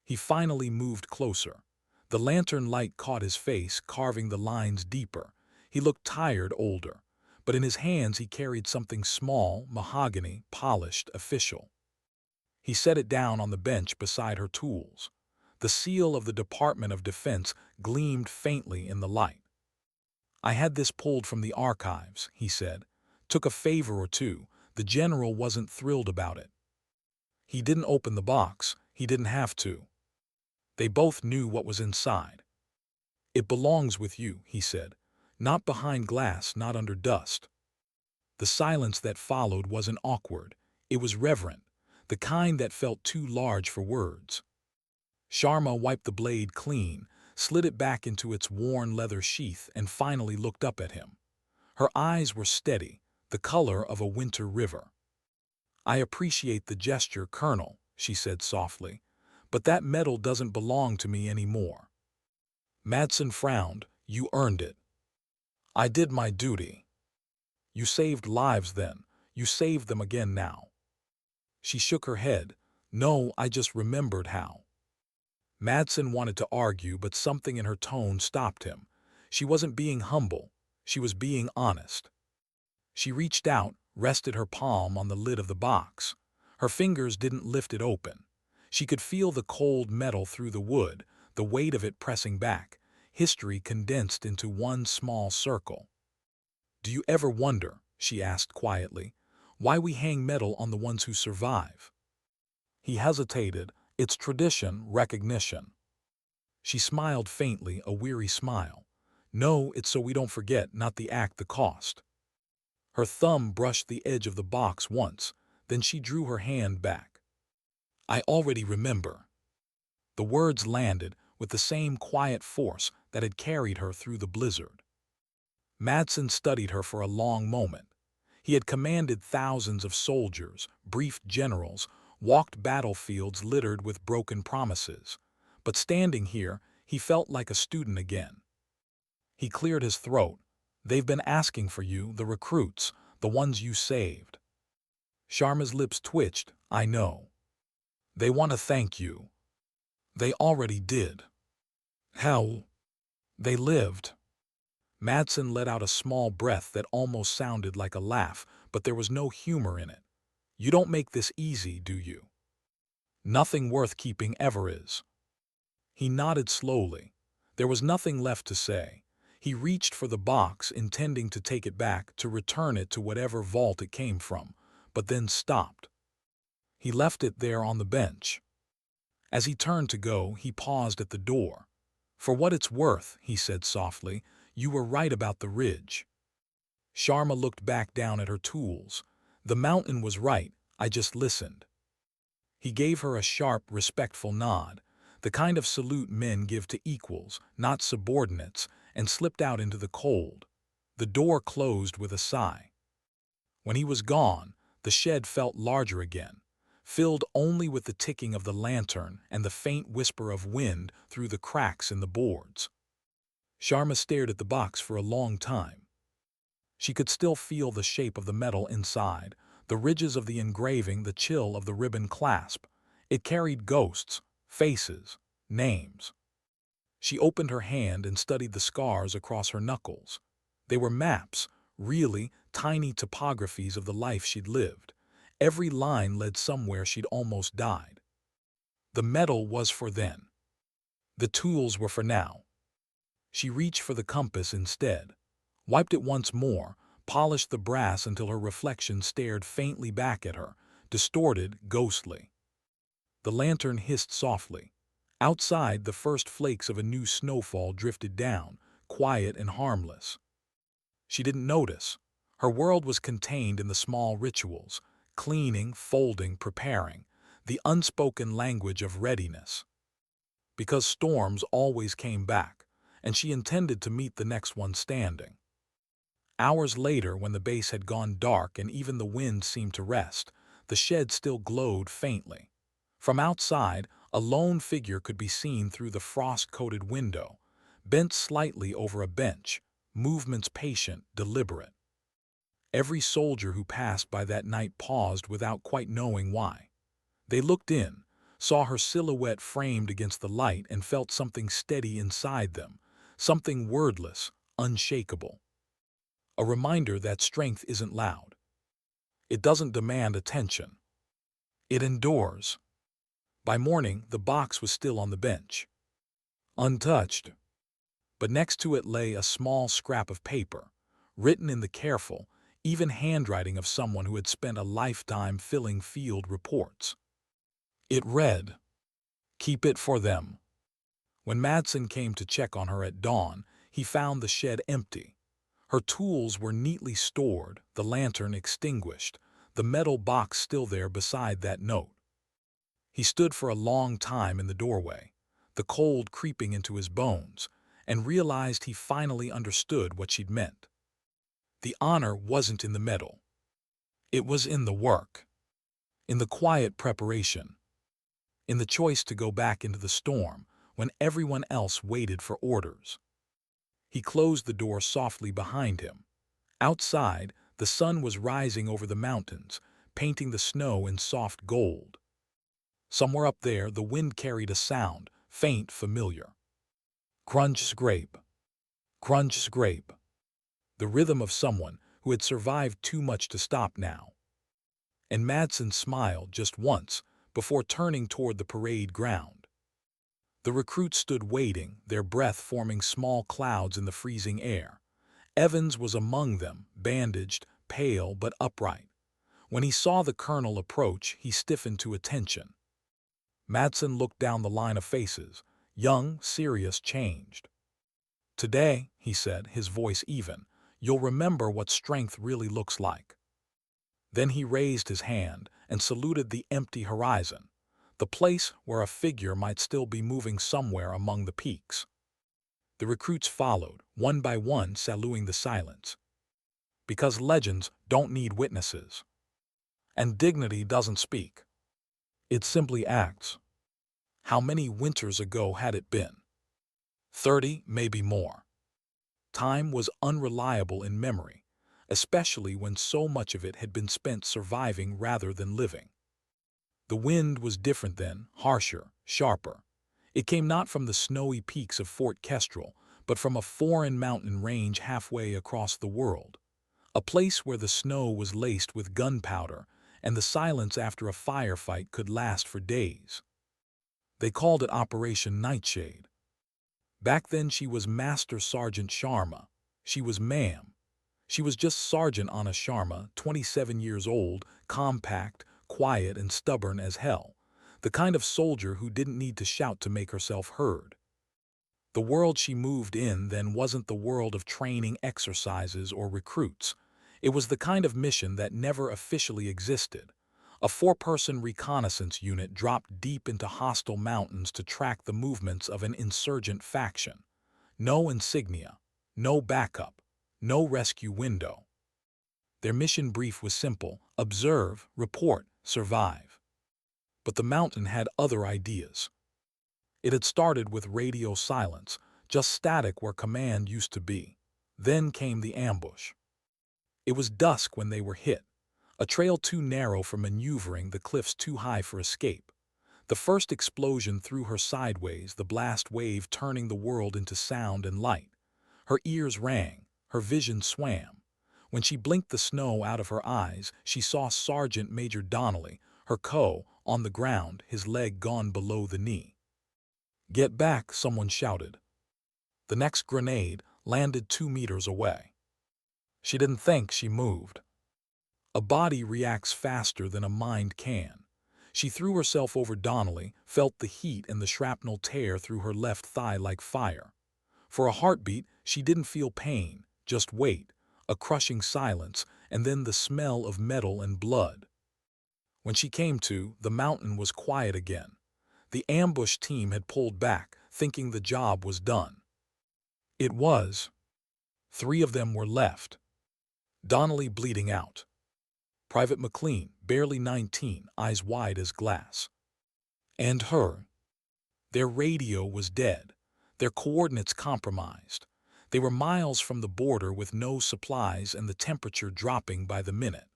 He finally moved closer. The lantern light caught his face, carving the lines deeper. He looked tired, older, but in his hands he carried something small, mahogany, polished, official. He set it down on the bench beside her tools. The seal of the Department of Defense gleamed faintly in the light. "I had this pulled from the archives," he said. "Took a favor or two. The general wasn't thrilled about it. He didn't open the box. He didn't have to. They both knew what was inside. It belongs with you," he said. "Not behind glass, not under dust." The silence that followed wasn't awkward. It was reverent, the kind that felt too large for words. Sharma wiped the blade clean, slid it back into its worn leather sheath, and finally looked up at him. Her eyes were steady, the color of a winter river. "I appreciate the gesture, Colonel," she said softly, "but that medal doesn't belong to me anymore." Madsen frowned. "You earned it." "I did my duty." "You saved lives then. You saved them again now." She shook her head. "No, I just remembered how." Madsen wanted to argue, but something in her tone stopped him. She wasn't being humble. She was being honest. She reached out, rested her palm on the lid of the box. Her fingers didn't lift it open. She could feel the cold metal through the wood, the weight of it pressing back, history condensed into one small circle. "Do you ever wonder," she asked quietly, "why we hang metal on the ones who survive?" He hesitated. "It's tradition, recognition." She smiled faintly, a weary smile. "No, it's so we don't forget, not the act, the cost." Her thumb brushed the edge of the box once, then she drew her hand back. "I already remember." The words landed with the same quiet force that had carried her through the blizzard. Madsen studied her for a long moment. He had commanded thousands of soldiers, briefed generals, walked battlefields littered with broken promises. But standing here, he felt like a student again. He cleared his throat. "They've been asking for you, the recruits, the ones you saved." Sharma's lips twitched. "I know. They want to thank you." "They already did." "How?" "They lived." Madsen let out a small breath that almost sounded like a laugh, but there was no humor in it. "You don't make this easy, do you?" "Nothing worth keeping ever is." He nodded slowly. There was nothing left to say. He reached for the box, intending to take it back, to return it to whatever vault it came from, but then stopped. He left it there on the bench. As he turned to go, he paused at the door. "For what it's worth," he said softly, "you were right about the ridge." Sharma looked back down at her tools. "The mountain was right, I just listened." He gave her a sharp, respectful nod, the kind of salute men give to equals, not subordinates, and slipped out into the cold. The door closed with a sigh. When he was gone, the shed felt larger again, filled only with the ticking of the lantern and the faint whisper of wind through the cracks in the boards. Sharma stared at the box for a long time. She could still feel the shape of the metal inside, the ridges of the engraving, the chill of the ribbon clasp. It carried ghosts, faces, names. She opened her hand and studied the scars across her knuckles. They were maps, really tiny topographies of the life she'd lived. Every line led somewhere she'd almost died. The metal was for then. The tools were for now. She reached for the compass instead, wiped it once more, polished the brass until her reflection stared faintly back at her, distorted, ghostly. The lantern hissed softly. Outside, the first flakes of a new snowfall drifted down, quiet and harmless. She didn't notice. Her world was contained in the small rituals, cleaning, folding, preparing, the unspoken language of readiness. Because storms always came back, and she intended to meet the next one standing. Hours later, when the base had gone dark and even the wind seemed to rest, the shed still glowed faintly. From outside, a lone figure could be seen through the frost-coated window, bent slightly over a bench, movements patient, deliberate. Every soldier who passed by that night paused without quite knowing why. They looked in, saw her silhouette framed against the light, and felt something steady inside them, something wordless, unshakable. A reminder that strength isn't loud. It doesn't demand attention. It endures. By morning, the box was still on the bench, untouched. But next to it lay a small scrap of paper, written in the careful, even handwriting of someone who had spent a lifetime filling field reports. It read, "Keep it for them." When Madsen came to check on her at dawn, he found the shed empty. Her tools were neatly stored, the lantern extinguished, the metal box still there beside that note. He stood for a long time in the doorway, the cold creeping into his bones, and realized he finally understood what she'd meant. The honor wasn't in the metal. It was in the work, in the quiet preparation, in the choice to go back into the storm when everyone else waited for orders. He closed the door softly behind him. Outside, the sun was rising over the mountains, painting the snow in soft gold. Somewhere up there, the wind carried a sound, faint, familiar. Crunch, scrape. Crunch, scrape. The rhythm of someone who had survived too much to stop now. And Madsen smiled just once before turning toward the parade ground. The recruits stood waiting, their breath forming small clouds in the freezing air. Evans was among them, bandaged, pale but upright. When he saw the colonel approach, he stiffened to attention. Madsen looked down the line of faces, young, serious, changed. "Today," he said, his voice even, "you'll remember what strength really looks like." Then he raised his hand and saluted the empty horizon, the place where a figure might still be moving somewhere among the peaks. The recruits followed, one by one, saluting the silence. Because legends don't need witnesses. And dignity doesn't speak. It simply acts. How many winters ago had it been? 30, maybe more. Time was unreliable in memory, especially when so much of it had been spent surviving rather than living. The wind was different then, harsher, sharper. It came not from the snowy peaks of Fort Kestrel, but from a foreign mountain range halfway across the world. A place where the snow was laced with gunpowder and the silence after a firefight could last for days. They called it Operation Nightshade. Back then she was Master Sergeant Sharma. She was ma'am. She was just Sergeant Anna Sharma, 27 years old, compact, quiet and stubborn as hell. The kind of soldier who didn't need to shout to make herself heard. The world she moved in then wasn't the world of training exercises or recruits. It was the kind of mission that never officially existed. A four-person reconnaissance unit dropped deep into hostile mountains to track the movements of an insurgent faction. No insignia, no backup, no rescue window. Their mission brief was simple: observe, report, survive. But the mountain had other ideas. It had started with radio silence, just static where command used to be. Then came the ambush. It was dusk when they were hit. A trail too narrow for maneuvering, the cliffs too high for escape. The first explosion threw her sideways, the blast wave turning the world into sound and light. Her ears rang, her vision swam. When she blinked the snow out of her eyes, she saw Sergeant Major Donnelly, her on the ground, his leg gone below the knee. "Get back," someone shouted. The next grenade landed 2 meters away. She didn't think, she moved. A body reacts faster than a mind can. She threw herself over Donnelly, felt the heat and the shrapnel tear through her left thigh like fire. For a heartbeat, she didn't feel pain, just weight, a crushing silence, and then the smell of metal and blood. When she came to, the mountain was quiet again. The ambush team had pulled back, thinking the job was done. It was. 3 of them were left. Donnelly bleeding out. Private McLean, barely 19, eyes wide as glass. And her. Their radio was dead, their coordinates compromised. They were miles from the border with no supplies and the temperature dropping by the minute.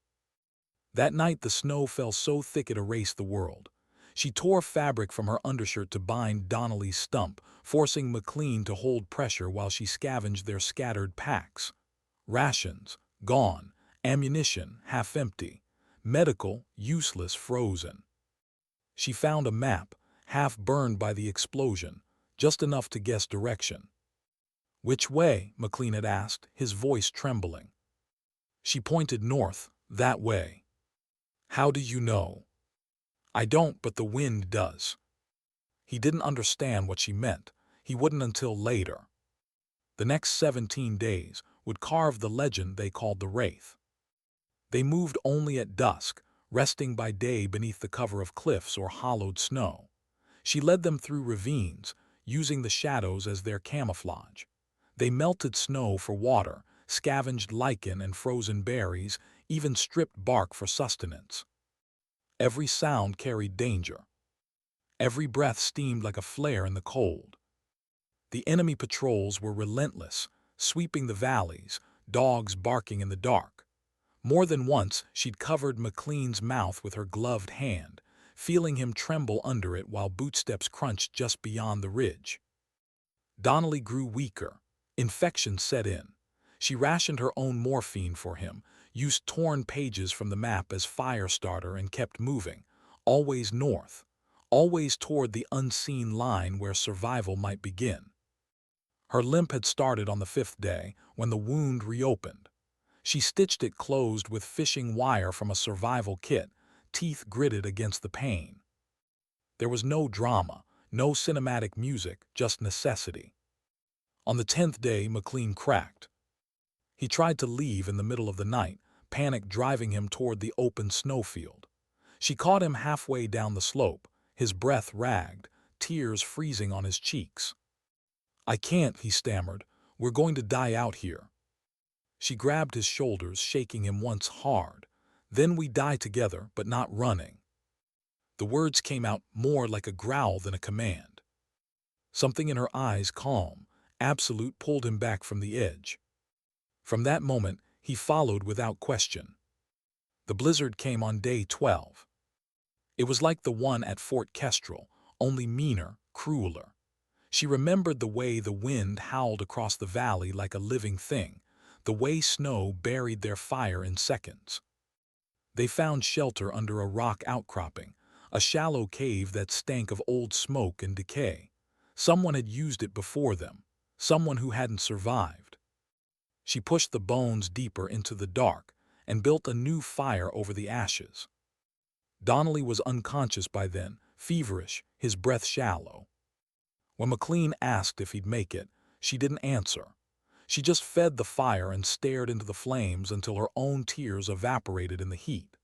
That night the snow fell so thick it erased the world. She tore fabric from her undershirt to bind Donnelly's stump, forcing McLean to hold pressure while she scavenged their scattered packs. Rations, gone. Ammunition, half empty. Medical, useless, frozen. She found a map, half burned by the explosion, just enough to guess direction. "Which way?" McLean had asked, his voice trembling. She pointed north, that way. "How do you know?" "I don't, but the wind does." He didn't understand what she meant. He wouldn't until later. The next 17 days would carve the legend they called the Wraith. They moved only at dusk, resting by day beneath the cover of cliffs or hollowed snow. She led them through ravines, using the shadows as their camouflage. They melted snow for water, scavenged lichen and frozen berries, even stripped bark for sustenance. Every sound carried danger. Every breath steamed like a flare in the cold. The enemy patrols were relentless, sweeping the valleys, dogs barking in the dark. More than once, she'd covered McLean's mouth with her gloved hand, feeling him tremble under it while bootsteps crunched just beyond the ridge. Donnelly grew weaker. Infection set in. She rationed her own morphine for him, used torn pages from the map as fire starter and kept moving, always north, always toward the unseen line where survival might begin. Her limp had started on the 5th day, when the wound reopened. She stitched it closed with fishing wire from a survival kit, teeth gritted against the pain. There was no drama, no cinematic music, just necessity. On the 10th day, McLean cracked. He tried to leave in the middle of the night, panic driving him toward the open snowfield. She caught him halfway down the slope, his breath ragged, tears freezing on his cheeks. "I can't," he stammered. "We're going to die out here." She grabbed his shoulders, shaking him once hard. "Then we die together, but not running." The words came out more like a growl than a command. Something in her eyes, calm, absolute, pulled him back from the edge. From that moment, he followed without question. The blizzard came on day 12. It was like the one at Fort Kestrel, only meaner, crueler. She remembered the way the wind howled across the valley like a living thing, the way snow buried their fire in seconds. They found shelter under a rock outcropping, a shallow cave that stank of old smoke and decay. Someone had used it before them, someone who hadn't survived. She pushed the bones deeper into the dark and built a new fire over the ashes. Donnelly was unconscious by then, feverish, his breath shallow. When McLean asked if he'd make it, she didn't answer. She just fed the fire and stared into the flames until her own tears evaporated in the heat.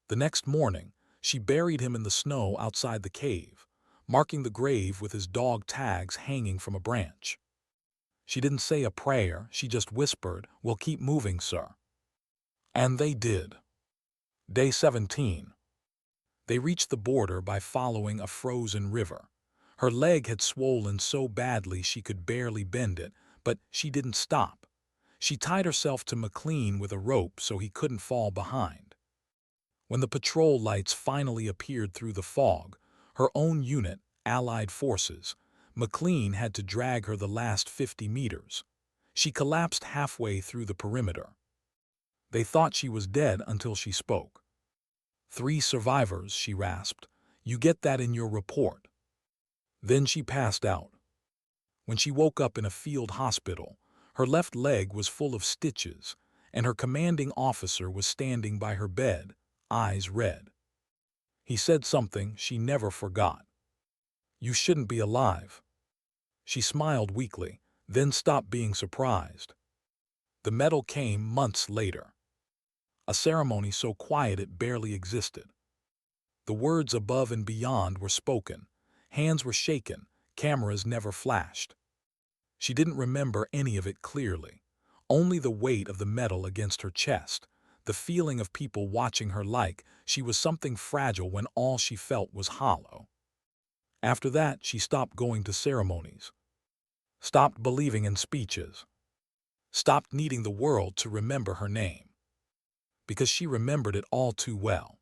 The next morning, she buried him in the snow outside the cave, marking the grave with his dog tags hanging from a branch. She didn't say a prayer, she just whispered, "We'll keep moving, sir." And they did. Day 17. They reached the border by following a frozen river. Her leg had swollen so badly she could barely bend it, but she didn't stop. She tied herself to McLean with a rope so he couldn't fall behind. When the patrol lights finally appeared through the fog, her own unit, Allied forces, McLean had to drag her the last 50 meters. She collapsed halfway through the perimeter. They thought she was dead until she spoke. "3 survivors," she rasped. "You get that in your report." Then she passed out. When she woke up in a field hospital, her left leg was full of stitches, and her commanding officer was standing by her bed, eyes red. He said something she never forgot. "You shouldn't be alive." She smiled weakly, then stopped being surprised. The medal came months later. A ceremony so quiet it barely existed. The words above and beyond were spoken. Hands were shaken, cameras never flashed. She didn't remember any of it clearly. Only the weight of the medal against her chest, the feeling of people watching her like she was something fragile when all she felt was hollow. After that, she stopped going to ceremonies, stopped believing in speeches, stopped needing the world to remember her name, because she remembered it all too well.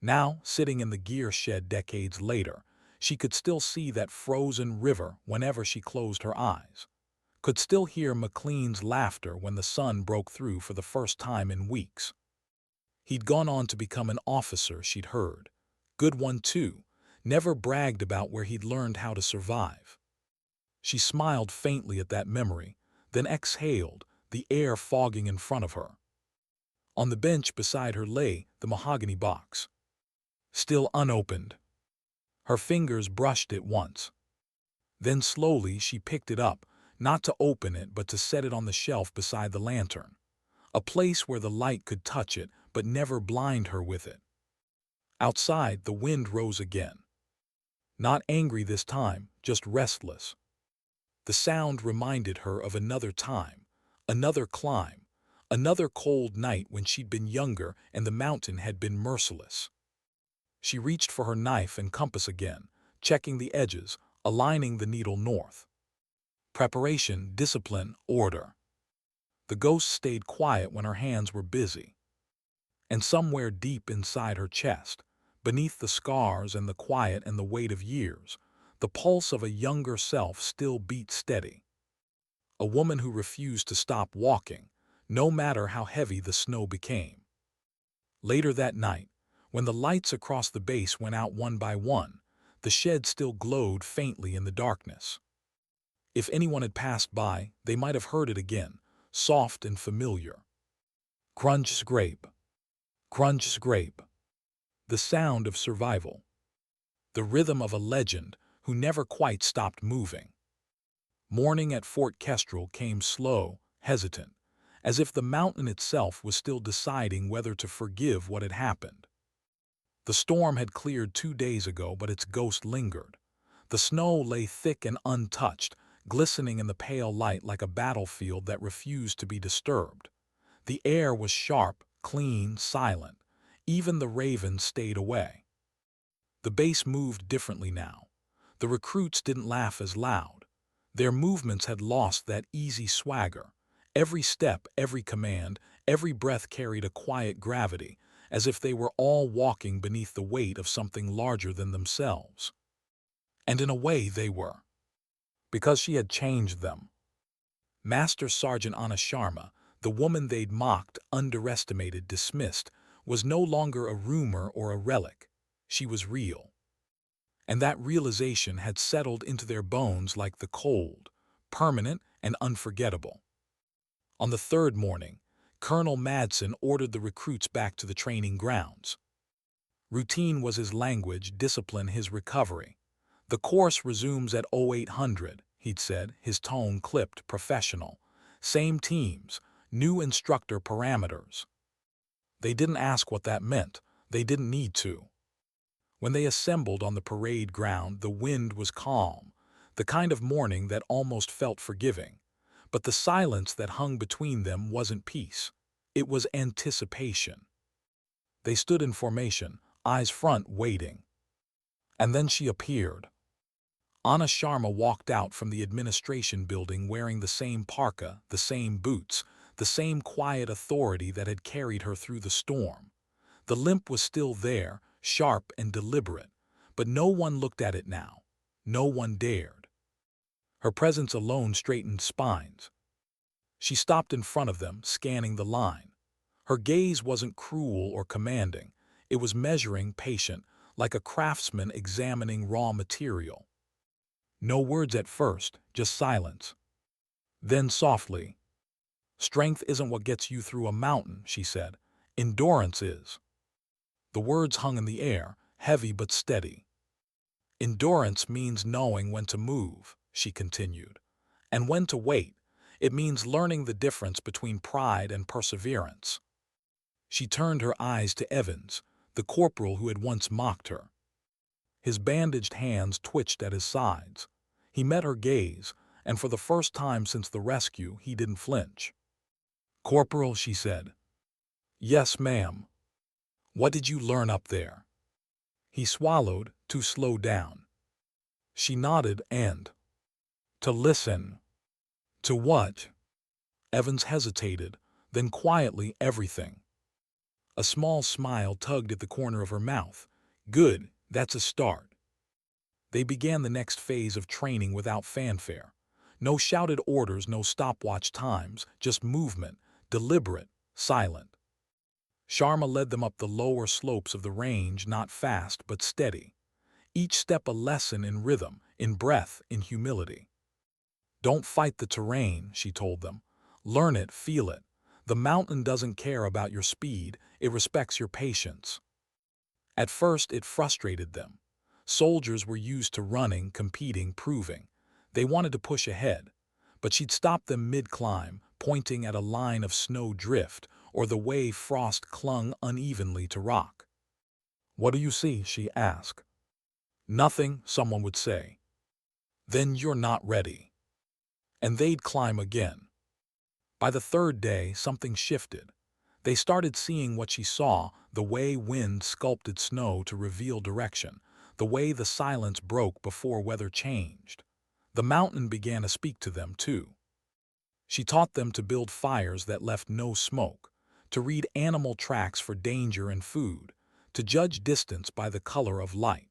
Now, sitting in the gear shed decades later, she could still see that frozen river whenever she closed her eyes, could still hear McLean's laughter when the sun broke through for the first time in weeks. He'd gone on to become an officer, she'd heard. Good one, too. Never bragged about where he'd learned how to survive. She smiled faintly at that memory, then exhaled, the air fogging in front of her. On the bench beside her lay the mahogany box, still unopened. Her fingers brushed it once. Then slowly she picked it up, not to open it but to set it on the shelf beside the lantern, a place where the light could touch it but never blind her with it. Outside, the wind rose again. Not angry this time, just restless. The sound reminded her of another time, another climb, another cold night when she'd been younger and the mountain had been merciless. She reached for her knife and compass again, checking the edges, aligning the needle north. Preparation, discipline, order. The ghost stayed quiet when her hands were busy. And somewhere deep inside her chest, beneath the scars and the quiet and the weight of years, the pulse of a younger self still beat steady. A woman who refused to stop walking, no matter how heavy the snow became. Later that night, when the lights across the base went out one by one, the shed still glowed faintly in the darkness. If anyone had passed by, they might have heard it again, soft and familiar. Crunch, scrape. Crunch, scrape. The sound of survival. The rhythm of a legend who never quite stopped moving. Morning at Fort Kestrel came slow, hesitant, as if the mountain itself was still deciding whether to forgive what had happened. The storm had cleared 2 days ago, but its ghost lingered. The snow lay thick and untouched, glistening in the pale light like a battlefield that refused to be disturbed. The air was sharp, clean, silent. Even the ravens stayed away. The base moved differently now. The recruits didn't laugh as loud. Their movements had lost that easy swagger. Every step, every command, every breath carried a quiet gravity, as if they were all walking beneath the weight of something larger than themselves. And in a way they were, because she had changed them. Master Sergeant Anna Sharma, the woman they'd mocked, underestimated, dismissed, was no longer a rumor or a relic. She was real. And that realization had settled into their bones like the cold, permanent and unforgettable. On the 3rd morning, Colonel Madsen ordered the recruits back to the training grounds. Routine was his language, discipline his recovery. "The course resumes at 0800, he'd said, his tone clipped, professional. "Same teams, new instructor parameters." They didn't ask what that meant. They didn't need to. When they assembled on the parade ground, the wind was calm, the kind of morning that almost felt forgiving. But the silence that hung between them wasn't peace. It was anticipation. They stood in formation, eyes front, waiting. And then she appeared. Anna Sharma walked out from the administration building wearing the same parka, the same boots, the same quiet authority that had carried her through the storm. The limp was still there, sharp and deliberate, but no one looked at it now. No one dared. Her presence alone straightened spines. She stopped in front of them, scanning the line. Her gaze wasn't cruel or commanding. It was measuring, patient, like a craftsman examining raw material. No words at first, just silence. Then softly, "Strength isn't what gets you through a mountain," she said. "Endurance is." The words hung in the air, heavy but steady. "Endurance means knowing when to move," she continued, "and when to wait. It means learning the difference between pride and perseverance." She turned her eyes to Evans, the corporal who had once mocked her. His bandaged hands twitched at his sides. He met her gaze, and for the first time since the rescue, he didn't flinch. "Corporal," she said. "Yes, ma'am." "What did you learn up there?" He swallowed, to slow down. She nodded, "And to listen." "To what?" Evans hesitated, then quietly, "Everything." A small smile tugged at the corner of her mouth. "Good, that's a start." They began the next phase of training without fanfare. No shouted orders, no stopwatch times, just movement, deliberate, silent. Sharma led them up the lower slopes of the range, not fast but steady. Each step a lesson in rhythm, in breath, in humility. "Don't fight the terrain," she told them. "Learn it, feel it. The mountain doesn't care about your speed, it respects your patience." At first it frustrated them. Soldiers were used to running, competing, proving. They wanted to push ahead. But she'd stop them mid-climb, pointing at a line of snow drift or the way frost clung unevenly to rock. "What do you see?" she asked. "Nothing," someone would say. "Then you're not ready." And they'd climb again. By the third day, something shifted. They started seeing what she saw, the way wind sculpted snow to reveal direction, the way the silence broke before weather changed. The mountain began to speak to them, too. She taught them to build fires that left no smoke, to read animal tracks for danger and food, to judge distance by the color of light.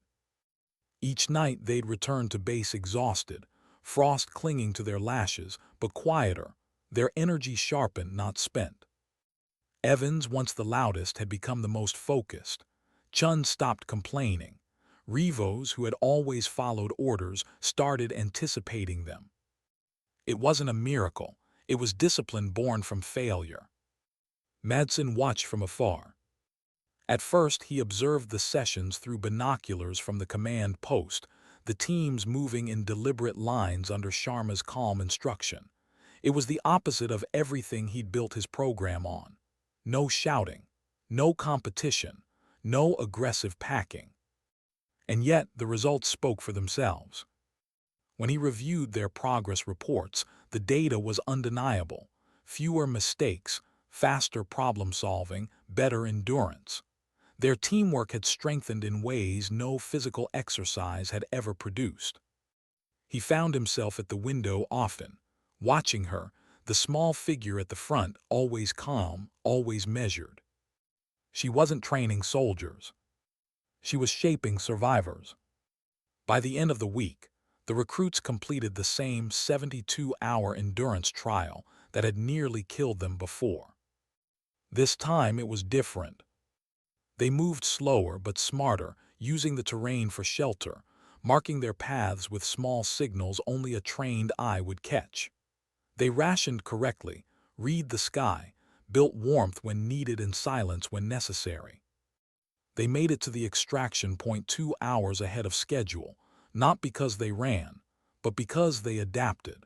Each night they'd return to base exhausted, frost clinging to their lashes, but quieter, their energy sharpened, not spent. Evans, once the loudest, had become the most focused. Chun stopped complaining. Rivos, who had always followed orders, started anticipating them. It wasn't a miracle. It was discipline born from failure. Madsen watched from afar. At first, he observed the sessions through binoculars from the command post, the teams moving in deliberate lines under Sharma's calm instruction. It was the opposite of everything he'd built his program on. No shouting, no competition, no aggressive packing. And yet, the results spoke for themselves. When he reviewed their progress reports, the data was undeniable. Fewer mistakes, faster problem-solving, better endurance. Their teamwork had strengthened in ways no physical exercise had ever produced. He found himself at the window often, watching her, the small figure at the front, always calm, always measured. She wasn't training soldiers. She was shaping survivors. By the end of the week, the recruits completed the same 72-hour endurance trial that had nearly killed them before. This time it was different. They moved slower but smarter, using the terrain for shelter, marking their paths with small signals only a trained eye would catch. They rationed correctly, read the sky, built warmth when needed and silence when necessary. They made it to the extraction point 2 hours ahead of schedule, not because they ran, but because they adapted.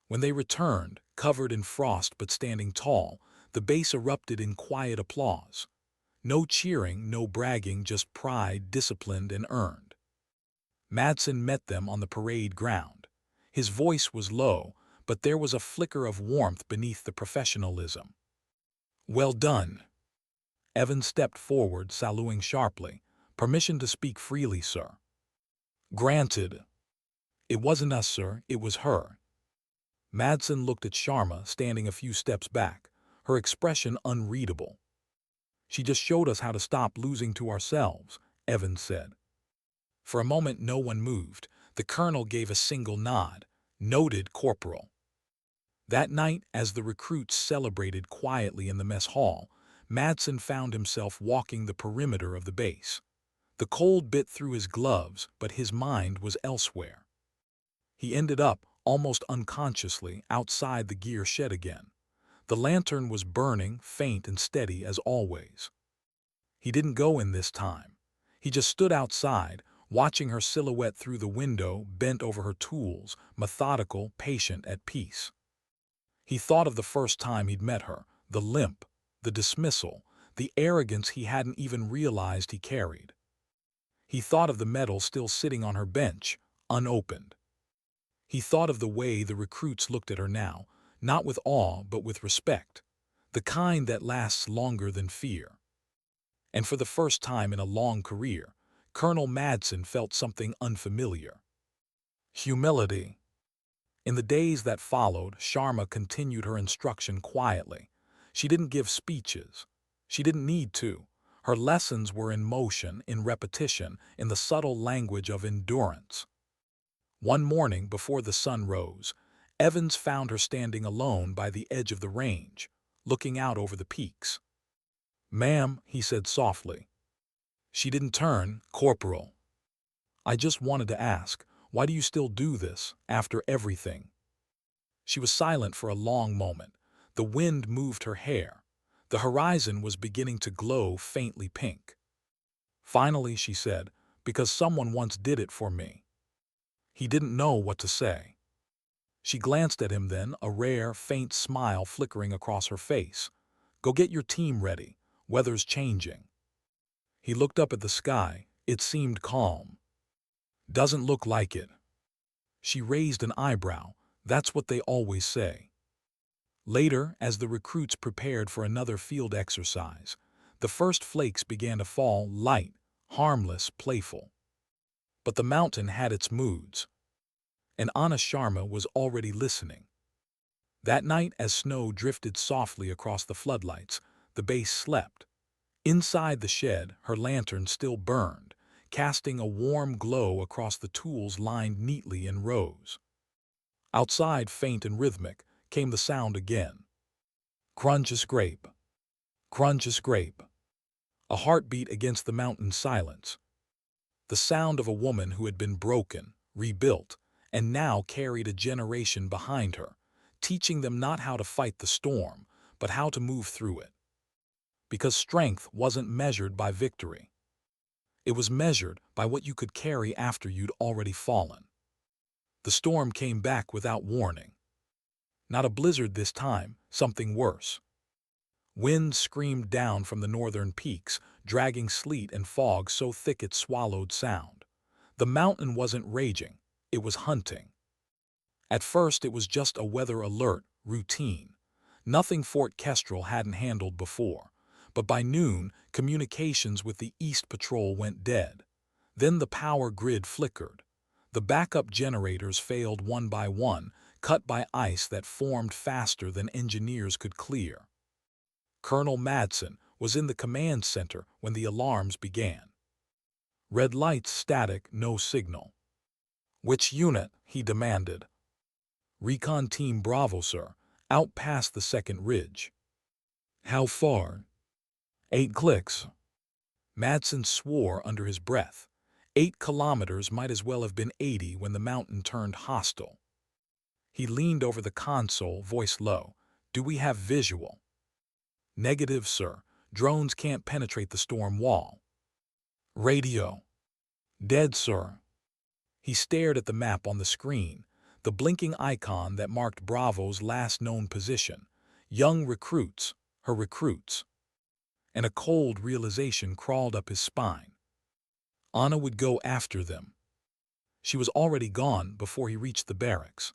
When they returned, covered in frost but standing tall, the base erupted in quiet applause. No cheering, no bragging, just pride, disciplined and earned. Madsen met them on the parade ground. His voice was low, but there was a flicker of warmth beneath the professionalism. "Well done." Evans stepped forward, saluting sharply. "Permission to speak freely, sir." "Granted." "It wasn't us, sir, it was her." Madsen looked at Sharma, standing a few steps back, her expression unreadable. "She just showed us how to stop losing to ourselves," Evans said. For a moment no one moved. The colonel gave a single nod. "Noted, Corporal." That night, as the recruits celebrated quietly in the mess hall, Madsen found himself walking the perimeter of the base. The cold bit through his gloves, but his mind was elsewhere. He ended up, almost unconsciously, outside the gear shed again. The lantern was burning, faint and steady as always. He didn't go in this time. He just stood outside, watching her silhouette through the window, bent over her tools, methodical, patient, at peace. He thought of the first time he'd met her, the limp, the dismissal, the arrogance he hadn't even realized he carried. He thought of the medal still sitting on her bench, unopened. He thought of the way the recruits looked at her now, not with awe but with respect, the kind that lasts longer than fear. And for the first time in a long career, Colonel Madsen felt something unfamiliar. Humility. In the days that followed, Sharma continued her instruction quietly. She didn't give speeches. She didn't need to. Her lessons were in motion, in repetition, in the subtle language of endurance. One morning before the sun rose, Evans found her standing alone by the edge of the range, looking out over the peaks. "Ma'am," he said softly. She didn't turn. "Corporal." "I just wanted to ask, why do you still do this, after everything?" She was silent for a long moment. The wind moved her hair. The horizon was beginning to glow faintly pink. Finally, she said, "Because someone once did it for me." He didn't know what to say. She glanced at him then, a rare, faint smile flickering across her face. "Go get your team ready. Weather's changing." He looked up at the sky. It seemed calm. "Doesn't look like it." She raised an eyebrow. "That's what they always say." Later, as the recruits prepared for another field exercise, the first flakes began to fall, light, harmless, playful. But the mountain had its moods, and Anna Sharma was already listening. That night, as snow drifted softly across the floodlights, the base slept. Inside the shed, her lantern still burned, casting a warm glow across the tools lined neatly in rows. Outside, faint and rhythmic, came the sound again. Crunch a scrape. Crunch a scrape. A heartbeat against the mountain silence. The sound of a woman who had been broken, rebuilt, and now carried a generation behind her, teaching them not how to fight the storm, but how to move through it. Because strength wasn't measured by victory. It was measured by what you could carry after you'd already fallen. The storm came back without warning. Not a blizzard this time, something worse. Wind screamed down from the northern peaks, dragging sleet and fog so thick it swallowed sound. The mountain wasn't raging, it was hunting. At first it was just a weather alert, routine. Nothing Fort Kestrel hadn't handled before. But by noon, communications with the East Patrol went dead. Then the power grid flickered. The backup generators failed one by one, cut by ice that formed faster than engineers could clear. Colonel Madsen was in the command center when the alarms began. Red lights static, no signal. "Which unit?" he demanded. "Recon Team Bravo, sir, out past the second ridge." "How far?" 8 clicks. Madsen swore under his breath. 8 kilometers might as well have been 80 when the mountain turned hostile. He leaned over the console, voice low. "Do we have visual?" "Negative, sir. Drones can't penetrate the storm wall." "Radio?" "Dead, sir." He stared at the map on the screen, the blinking icon that marked Bravo's last known position. Young recruits, her recruits. And a cold realization crawled up his spine. Anna would go after them. She was already gone before he reached the barracks.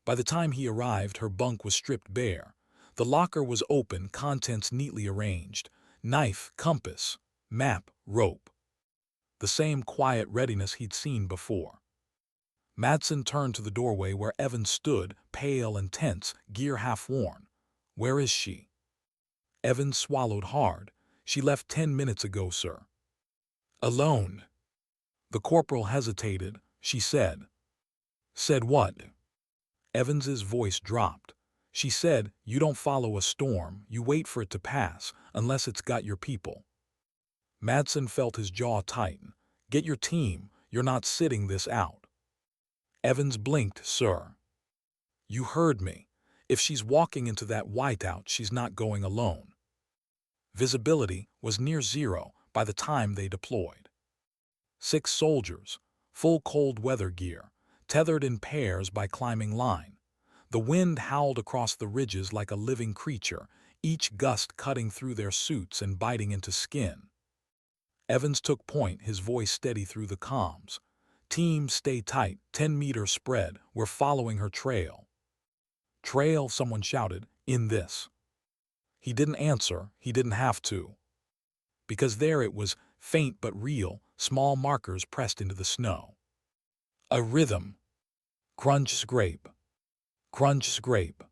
By the time he arrived, her bunk was stripped bare. The locker was open, contents neatly arranged. Knife, compass, map, rope. The same quiet readiness he'd seen before. Madsen turned to the doorway where Evans stood, pale and tense, gear half worn. "Where is she?" Evans swallowed hard. "She left 10 minutes ago, sir." "Alone?" The corporal hesitated. "She said." "Said what?" Evans's voice dropped. "She said, you don't follow a storm, you wait for it to pass, unless it's got your people." Madsen felt his jaw tighten. "Get your team, you're not sitting this out." Evans blinked. "Sir." "You heard me. If she's walking into that whiteout, she's not going alone." Visibility was near zero by the time they deployed. 6 soldiers, full cold weather gear, tethered in pairs by climbing line. The wind howled across the ridges like a living creature, each gust cutting through their suits and biting into skin. Evans took point, his voice steady through the comms. "Team, stay tight, 10-meter spread, we're following her trail." "Trail," someone shouted, "in this." He didn't answer, he didn't have to. Because there it was, faint but real, small markers pressed into the snow. A rhythm. Crunch, scrape. Crunch, scrape.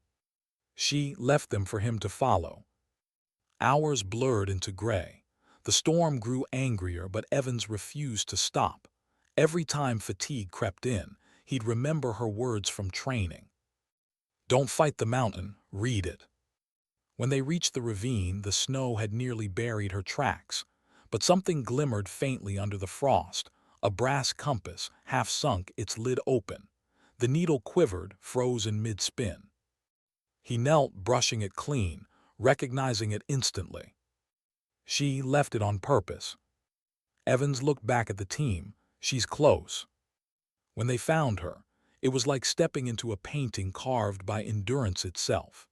She left them for him to follow. Hours blurred into gray. The storm grew angrier, but Evans refused to stop. Every time fatigue crept in, he'd remember her words from training. "Don't fight the mountain, read it." When they reached the ravine, the snow had nearly buried her tracks, but something glimmered faintly under the frost, a brass compass, half sunk, its lid open. The needle quivered, froze in mid-spin. He knelt, brushing it clean, recognizing it instantly. She left it on purpose. Evans looked back at the team. "She's close." When they found her, it was like stepping into a painting carved by endurance itself.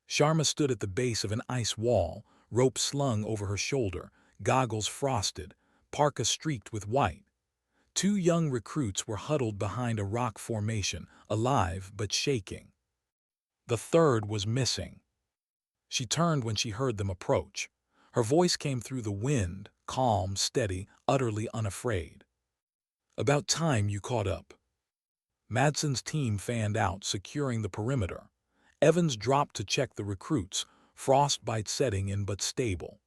Sharma stood at the base of an ice wall, rope slung over her shoulder, goggles frosted, parka streaked with white. 2 young recruits were huddled behind a rock formation, alive but shaking. The third was missing. She turned when she heard them approach. Her voice came through the wind, calm, steady, utterly unafraid. "About time you caught up." Madsen's team fanned out, securing the perimeter. Evans dropped to check the recruits, frostbite setting in but stable.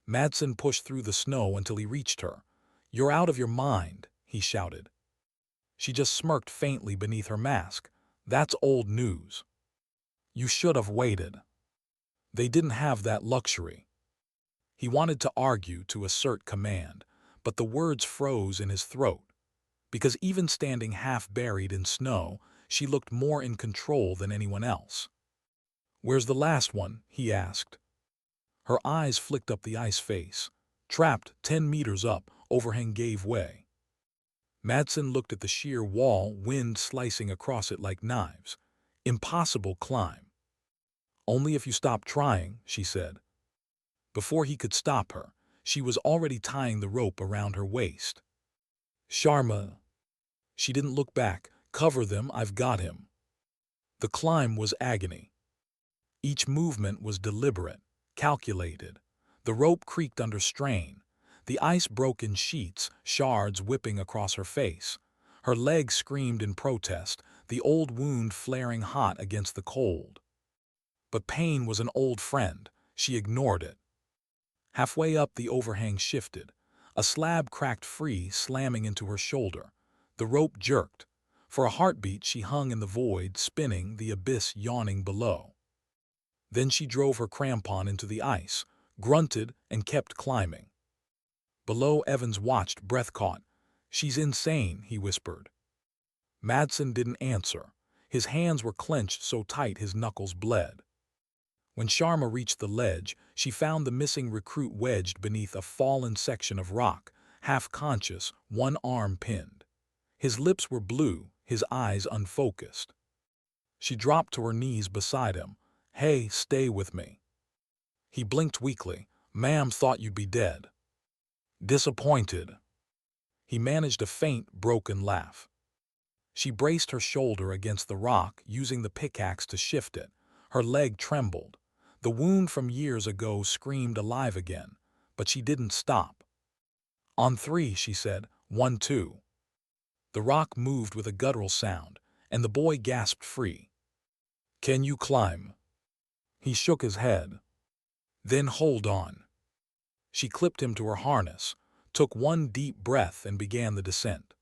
Madsen pushed through the snow until he reached her. "You're out of your mind," he shouted. She just smirked faintly beneath her mask. "That's old news." "You should have waited." They didn't have that luxury. He wanted to argue, to assert command, but the words froze in his throat. Because even standing half buried in snow, she looked more in control than anyone else. "Where's the last one?" he asked. Her eyes flicked up the ice face. "Trapped 10 meters up, overhang gave way." Madsen looked at the sheer wall, wind slicing across it like knives. "Impossible climb." "Only if you stop trying," she said. Before he could stop her, she was already tying the rope around her waist. "Sharma." She didn't look back. "Cover them, I've got him." The climb was agony. Each movement was deliberate, calculated. The rope creaked under strain. The ice broke in sheets, shards whipping across her face. Her legs screamed in protest, the old wound flaring hot against the cold. But pain was an old friend. She ignored it. Halfway up, the overhang shifted. A slab cracked free, slamming into her shoulder. The rope jerked. For a heartbeat, she hung in the void, spinning, the abyss yawning below. Then she drove her crampon into the ice, grunted, and kept climbing. Below, Evans watched, breath caught. "She's insane," he whispered. Madsen didn't answer. His hands were clenched so tight his knuckles bled. When Sharma reached the ledge, she found the missing recruit wedged beneath a fallen section of rock, half conscious, one arm pinned. His lips were blue, his eyes unfocused. She dropped to her knees beside him. "Hey, stay with me." He blinked weakly. "Ma'am thought you'd be dead." "Disappointed." He managed a faint, broken laugh. She braced her shoulder against the rock, using the pickaxe to shift it. Her leg trembled. The wound from years ago screamed alive again, but she didn't stop. "On three," she said. "1, 2." The rock moved with a guttural sound, and the boy gasped free. "Can you climb?" He shook his head. "Then hold on." She clipped him to her harness, took one deep breath, and began the descent.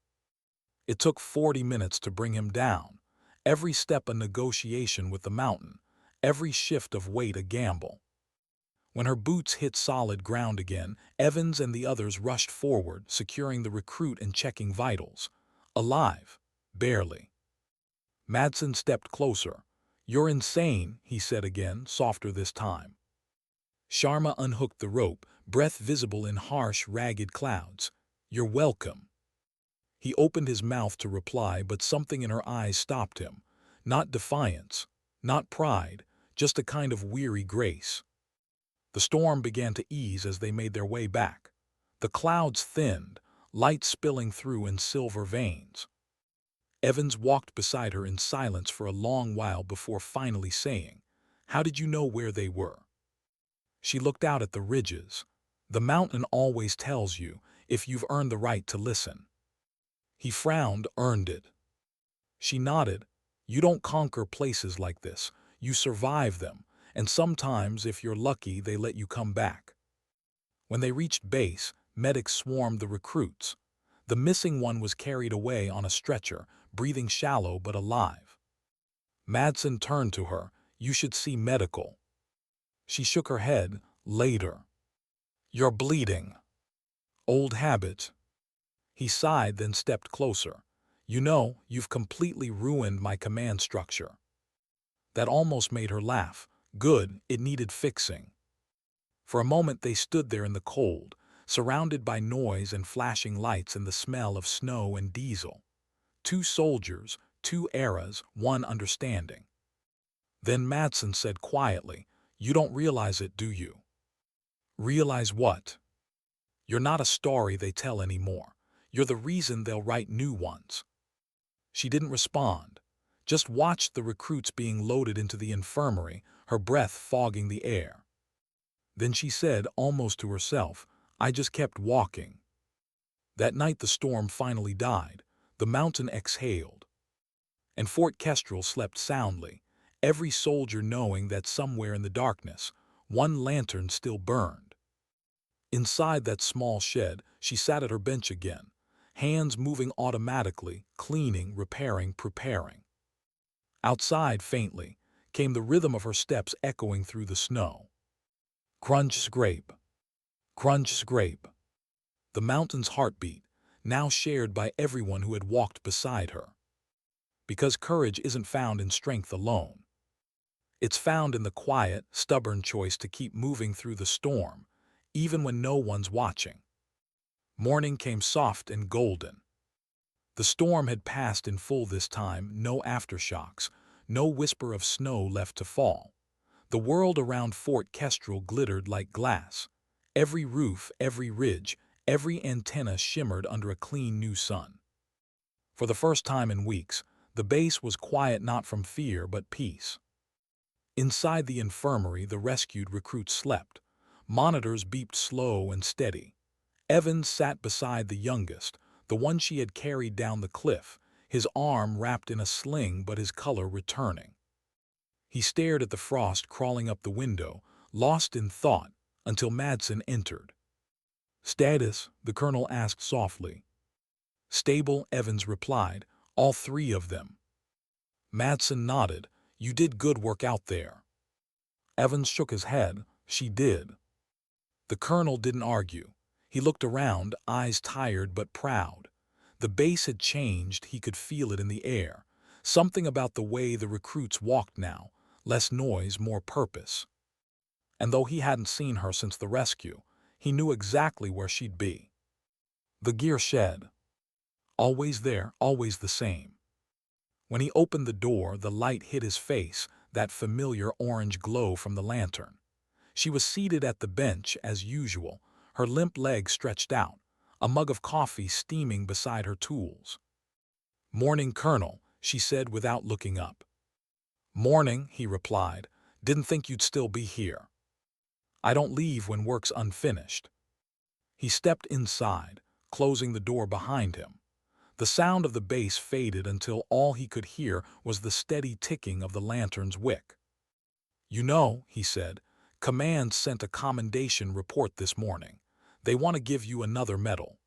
It took 40 minutes to bring him down, every step a negotiation with the mountain, every shift of weight a gamble. When her boots hit solid ground again, Evans and the others rushed forward, securing the recruit and checking vitals. Alive, barely. Madsen stepped closer. "You're insane," he said again, softer this time. Sharma unhooked the rope, breath visible in harsh, ragged clouds. "You're welcome." He opened his mouth to reply, but something in her eyes stopped him. Not defiance, not pride, just a kind of weary grace. The storm began to ease as they made their way back. The clouds thinned, light spilling through in silver veins. Evans walked beside her in silence for a long while before finally saying, "How did you know where they were?" She looked out at the ridges. "The mountain always tells you, if you've earned the right to listen." He frowned. "Earned it?" She nodded. "You don't conquer places like this. You survive them, and sometimes, if you're lucky, they let you come back." When they reached base, medics swarmed the recruits. The missing one was carried away on a stretcher, breathing shallow but alive. Madsen turned to her. "You should see medical." She shook her head. "Later." "You're bleeding." "Old habit." He sighed, then stepped closer. "You know, you've completely ruined my command structure." That almost made her laugh. "Good, it needed fixing." For a moment they stood there in the cold, surrounded by noise and flashing lights and the smell of snow and diesel. Two soldiers, two eras, one understanding. Then Madsen said quietly, "You don't realize it, do you?" "Realize what?" "You're not a story they tell anymore. You're the reason they'll write new ones." She didn't respond, just watched the recruits being loaded into the infirmary, her breath fogging the air. Then she said, almost to herself, "I just kept walking." That night the storm finally died. The mountain exhaled. And Fort Kestrel slept soundly, every soldier knowing that somewhere in the darkness, one lantern still burned. Inside that small shed, she sat at her bench again, hands moving automatically, cleaning, repairing, preparing. Outside, faintly, came the rhythm of her steps echoing through the snow. Crunch, scrape. Crunch, scrape. The mountain's heartbeat, now shared by everyone who had walked beside her. Because courage isn't found in strength alone. It's found in the quiet, stubborn choice to keep moving through the storm, even when no one's watching. Morning came soft and golden. The storm had passed in full this time, no aftershocks, no whisper of snow left to fall. The world around Fort Kestrel glittered like glass. Every roof, every ridge, every antenna shimmered under a clean new sun. For the first time in weeks, the base was quiet, not from fear but peace. Inside the infirmary, the rescued recruits slept. Monitors beeped slow and steady. Evans sat beside the youngest, the one she had carried down the cliff, his arm wrapped in a sling but his color returning. He stared at the frost crawling up the window, lost in thought, until Madsen entered. "Status?" the colonel asked softly. "Stable," Evans replied. "All three of them." Madsen nodded. "You did good work out there." Evans shook his head. "She did." The colonel didn't argue. He looked around, eyes tired but proud. The base had changed, he could feel it in the air. Something about the way the recruits walked now, less noise, more purpose. And though he hadn't seen her since the rescue, he knew exactly where she'd be. The gear shed. Always there, always the same. When he opened the door, the light hit his face, that familiar orange glow from the lantern. She was seated at the bench as usual, her limp legs stretched out, a mug of coffee steaming beside her tools. "Morning, Colonel," she said without looking up. "Morning," he replied. "Didn't think you'd still be here. I don't leave when work's unfinished." He stepped inside, closing the door behind him. The sound of the bass faded until all he could hear was the steady ticking of the lantern's wick. "You know," he said, "Command sent a commendation report this morning. They want to give you another medal."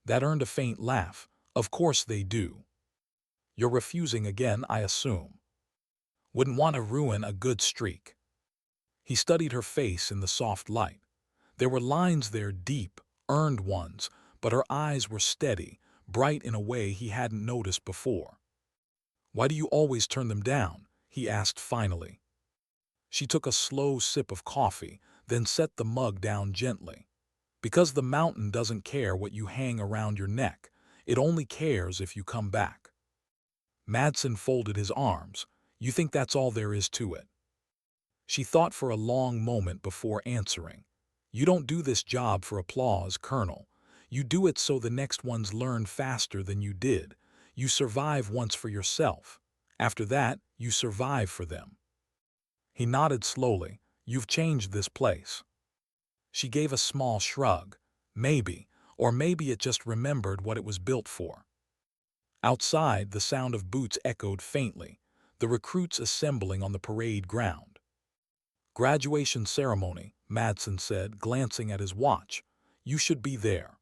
That earned a faint laugh. "Of course they do. You're refusing again, I assume. Wouldn't want to ruin a good streak." He studied her face in the soft light. There were lines there, deep, earned ones, but her eyes were steady, bright in a way he hadn't noticed before. "Why do you always turn them down?" he asked finally. She took a slow sip of coffee, then set the mug down gently. "Because the mountain doesn't care what you hang around your neck. It only cares if you come back." Madsen folded his arms. "You think that's all there is to it?" She thought for a long moment before answering. "You don't do this job for applause, Colonel. You do it so the next ones learn faster than you did. You survive once for yourself. After that, you survive for them." He nodded slowly. "You've changed this place." She gave a small shrug. "Maybe, or maybe it just remembered what it was built for." Outside, the sound of boots echoed faintly, the recruits assembling on the parade ground. "Graduation ceremony," Madsen said, glancing at his watch. "You should be there."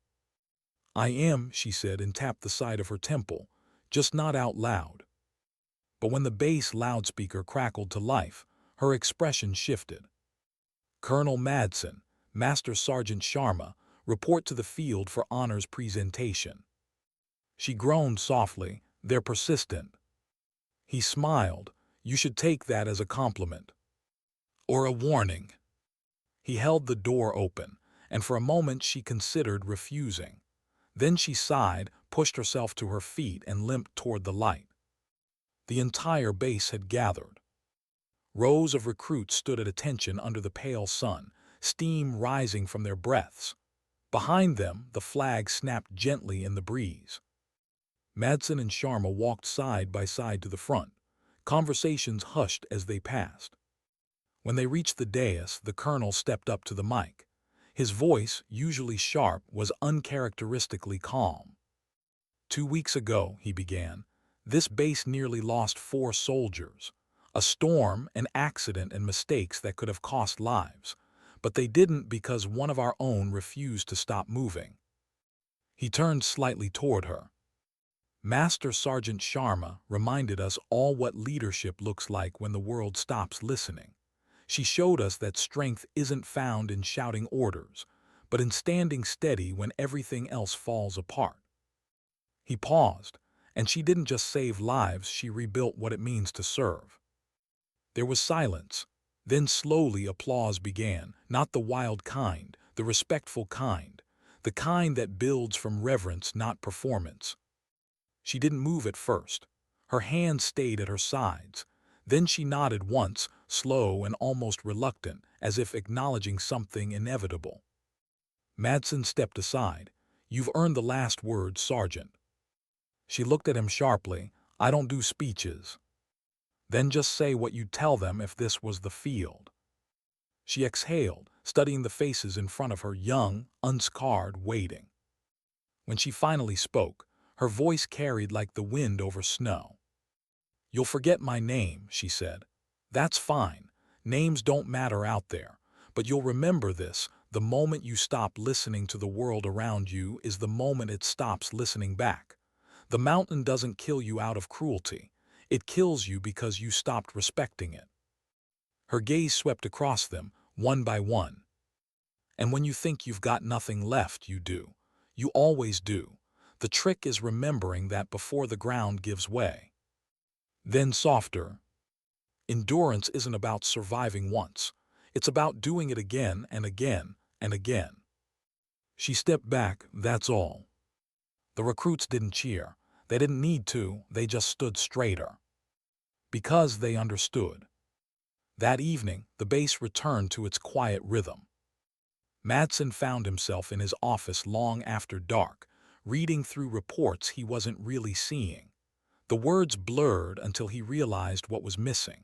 "I am," she said, and tapped the side of her temple, "just not out loud." But when the bass loudspeaker crackled to life, her expression shifted. "Colonel Madsen, Master Sergeant Sharma, report to the field for honors presentation." She groaned softly. "They're persistent." He smiled. "You should take that as a compliment. Or a warning." He held the door open, and for a moment she considered refusing. Then she sighed, pushed herself to her feet, and limped toward the light. The entire base had gathered. Rows of recruits stood at attention under the pale sun, steam rising from their breaths. Behind them, the flag snapped gently in the breeze. Madsen and Sharma walked side by side to the front. Conversations hushed as they passed. When they reached the dais, the colonel stepped up to the mic. His voice, usually sharp, was uncharacteristically calm. "2 weeks ago," he began, "this base nearly lost 4 soldiers. A storm, an accident, and mistakes that could have cost lives. But they didn't because one of our own refused to stop moving." He turned slightly toward her. "Master Sergeant Sharma reminded us all what leadership looks like when the world stops listening. She showed us that strength isn't found in shouting orders, but in standing steady when everything else falls apart." He paused, "And she didn't just save lives, she rebuilt what it means to serve." There was silence. Then slowly applause began, not the wild kind, the respectful kind, the kind that builds from reverence, not performance. She didn't move at first. Her hands stayed at her sides. Then she nodded once, slow and almost reluctant, as if acknowledging something inevitable. Madsen stepped aside. "You've earned the last word, Sergeant." She looked at him sharply. "I don't do speeches." "Then just say what you'd tell them if this was the field." She exhaled, studying the faces in front of her, young, unscarred, waiting. When she finally spoke, her voice carried like the wind over snow. "You'll forget my name," she said. "That's fine. Names don't matter out there. But you'll remember this: the moment you stop listening to the world around you is the moment it stops listening back. The mountain doesn't kill you out of cruelty. It kills you because you stopped respecting it." Her gaze swept across them, one by one. "And when you think you've got nothing left, you do. You always do. The trick is remembering that before the ground gives way." Then softer, "Endurance isn't about surviving once. It's about doing it again and again and again." She stepped back. "That's all." The recruits didn't cheer. They didn't need to, they just stood straighter. Because they understood. That evening, the base returned to its quiet rhythm. Madsen found himself in his office long after dark, reading through reports he wasn't really seeing. The words blurred until he realized what was missing.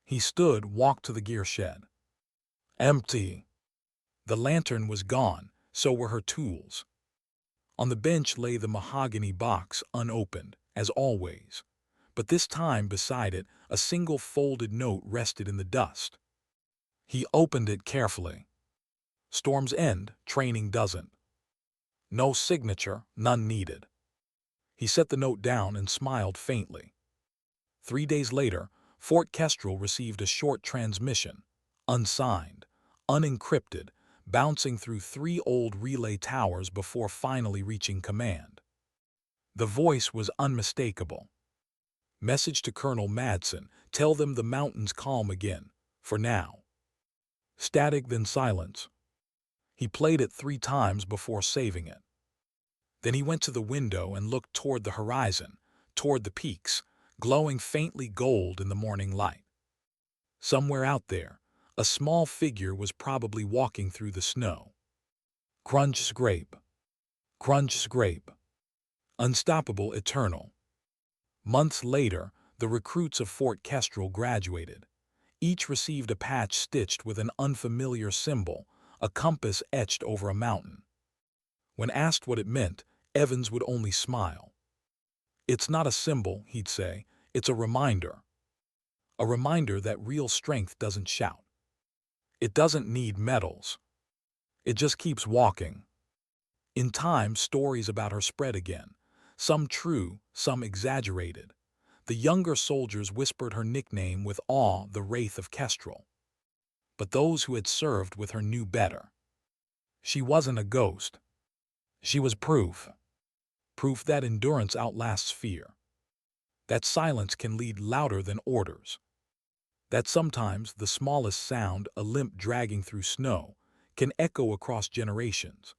He stood, walked to the gear shed. Empty. The lantern was gone, so were her tools. On the bench lay the mahogany box, unopened, as always. But this time, beside it, a single folded note rested in the dust. He opened it carefully. Storms end, training doesn't. No signature, none needed. He set the note down and smiled faintly. 3 days later, Fort Kestrel received a short transmission, unsigned, unencrypted, bouncing through 3 old relay towers before finally reaching command. The voice was unmistakable. Message to Colonel Madsen, tell them the mountains calm again, for now. Static, then silence. He played it 3 times before saving it. Then he went to the window and looked toward the horizon, toward the peaks, glowing faintly gold in the morning light. Somewhere out there, a small figure was probably walking through the snow. Crunch, scrape. Crunch, scrape. Unstoppable, eternal. Months later, the recruits of Fort Kestrel graduated. Each received a patch stitched with an unfamiliar symbol, a compass etched over a mountain. When asked what it meant, Evans would only smile. It's not a symbol, he'd say, it's a reminder. A reminder that real strength doesn't shout. It doesn't need medals. It just keeps walking. In time, stories about her spread again, some true, some exaggerated. The younger soldiers whispered her nickname with awe, the Wraith of Kestrel. But those who had served with her knew better. She wasn't a ghost. She was proof. Proof that endurance outlasts fear. That silence can lead louder than orders. That sometimes the smallest sound, a limp dragging through snow, can echo across generations.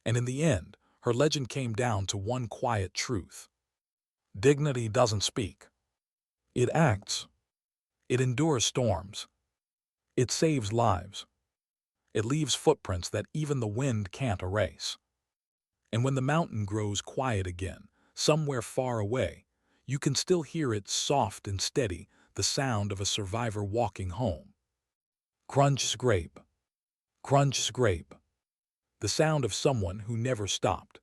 And in the end, her legend came down to one quiet truth. Dignity doesn't speak. It acts. It endures storms. It saves lives. It leaves footprints that even the wind can't erase. And when the mountain grows quiet again, somewhere far away, you can still hear it soft and steady, the sound of a survivor walking home. Crunch, scrape. Crunch, scrape. The sound of someone who never stopped.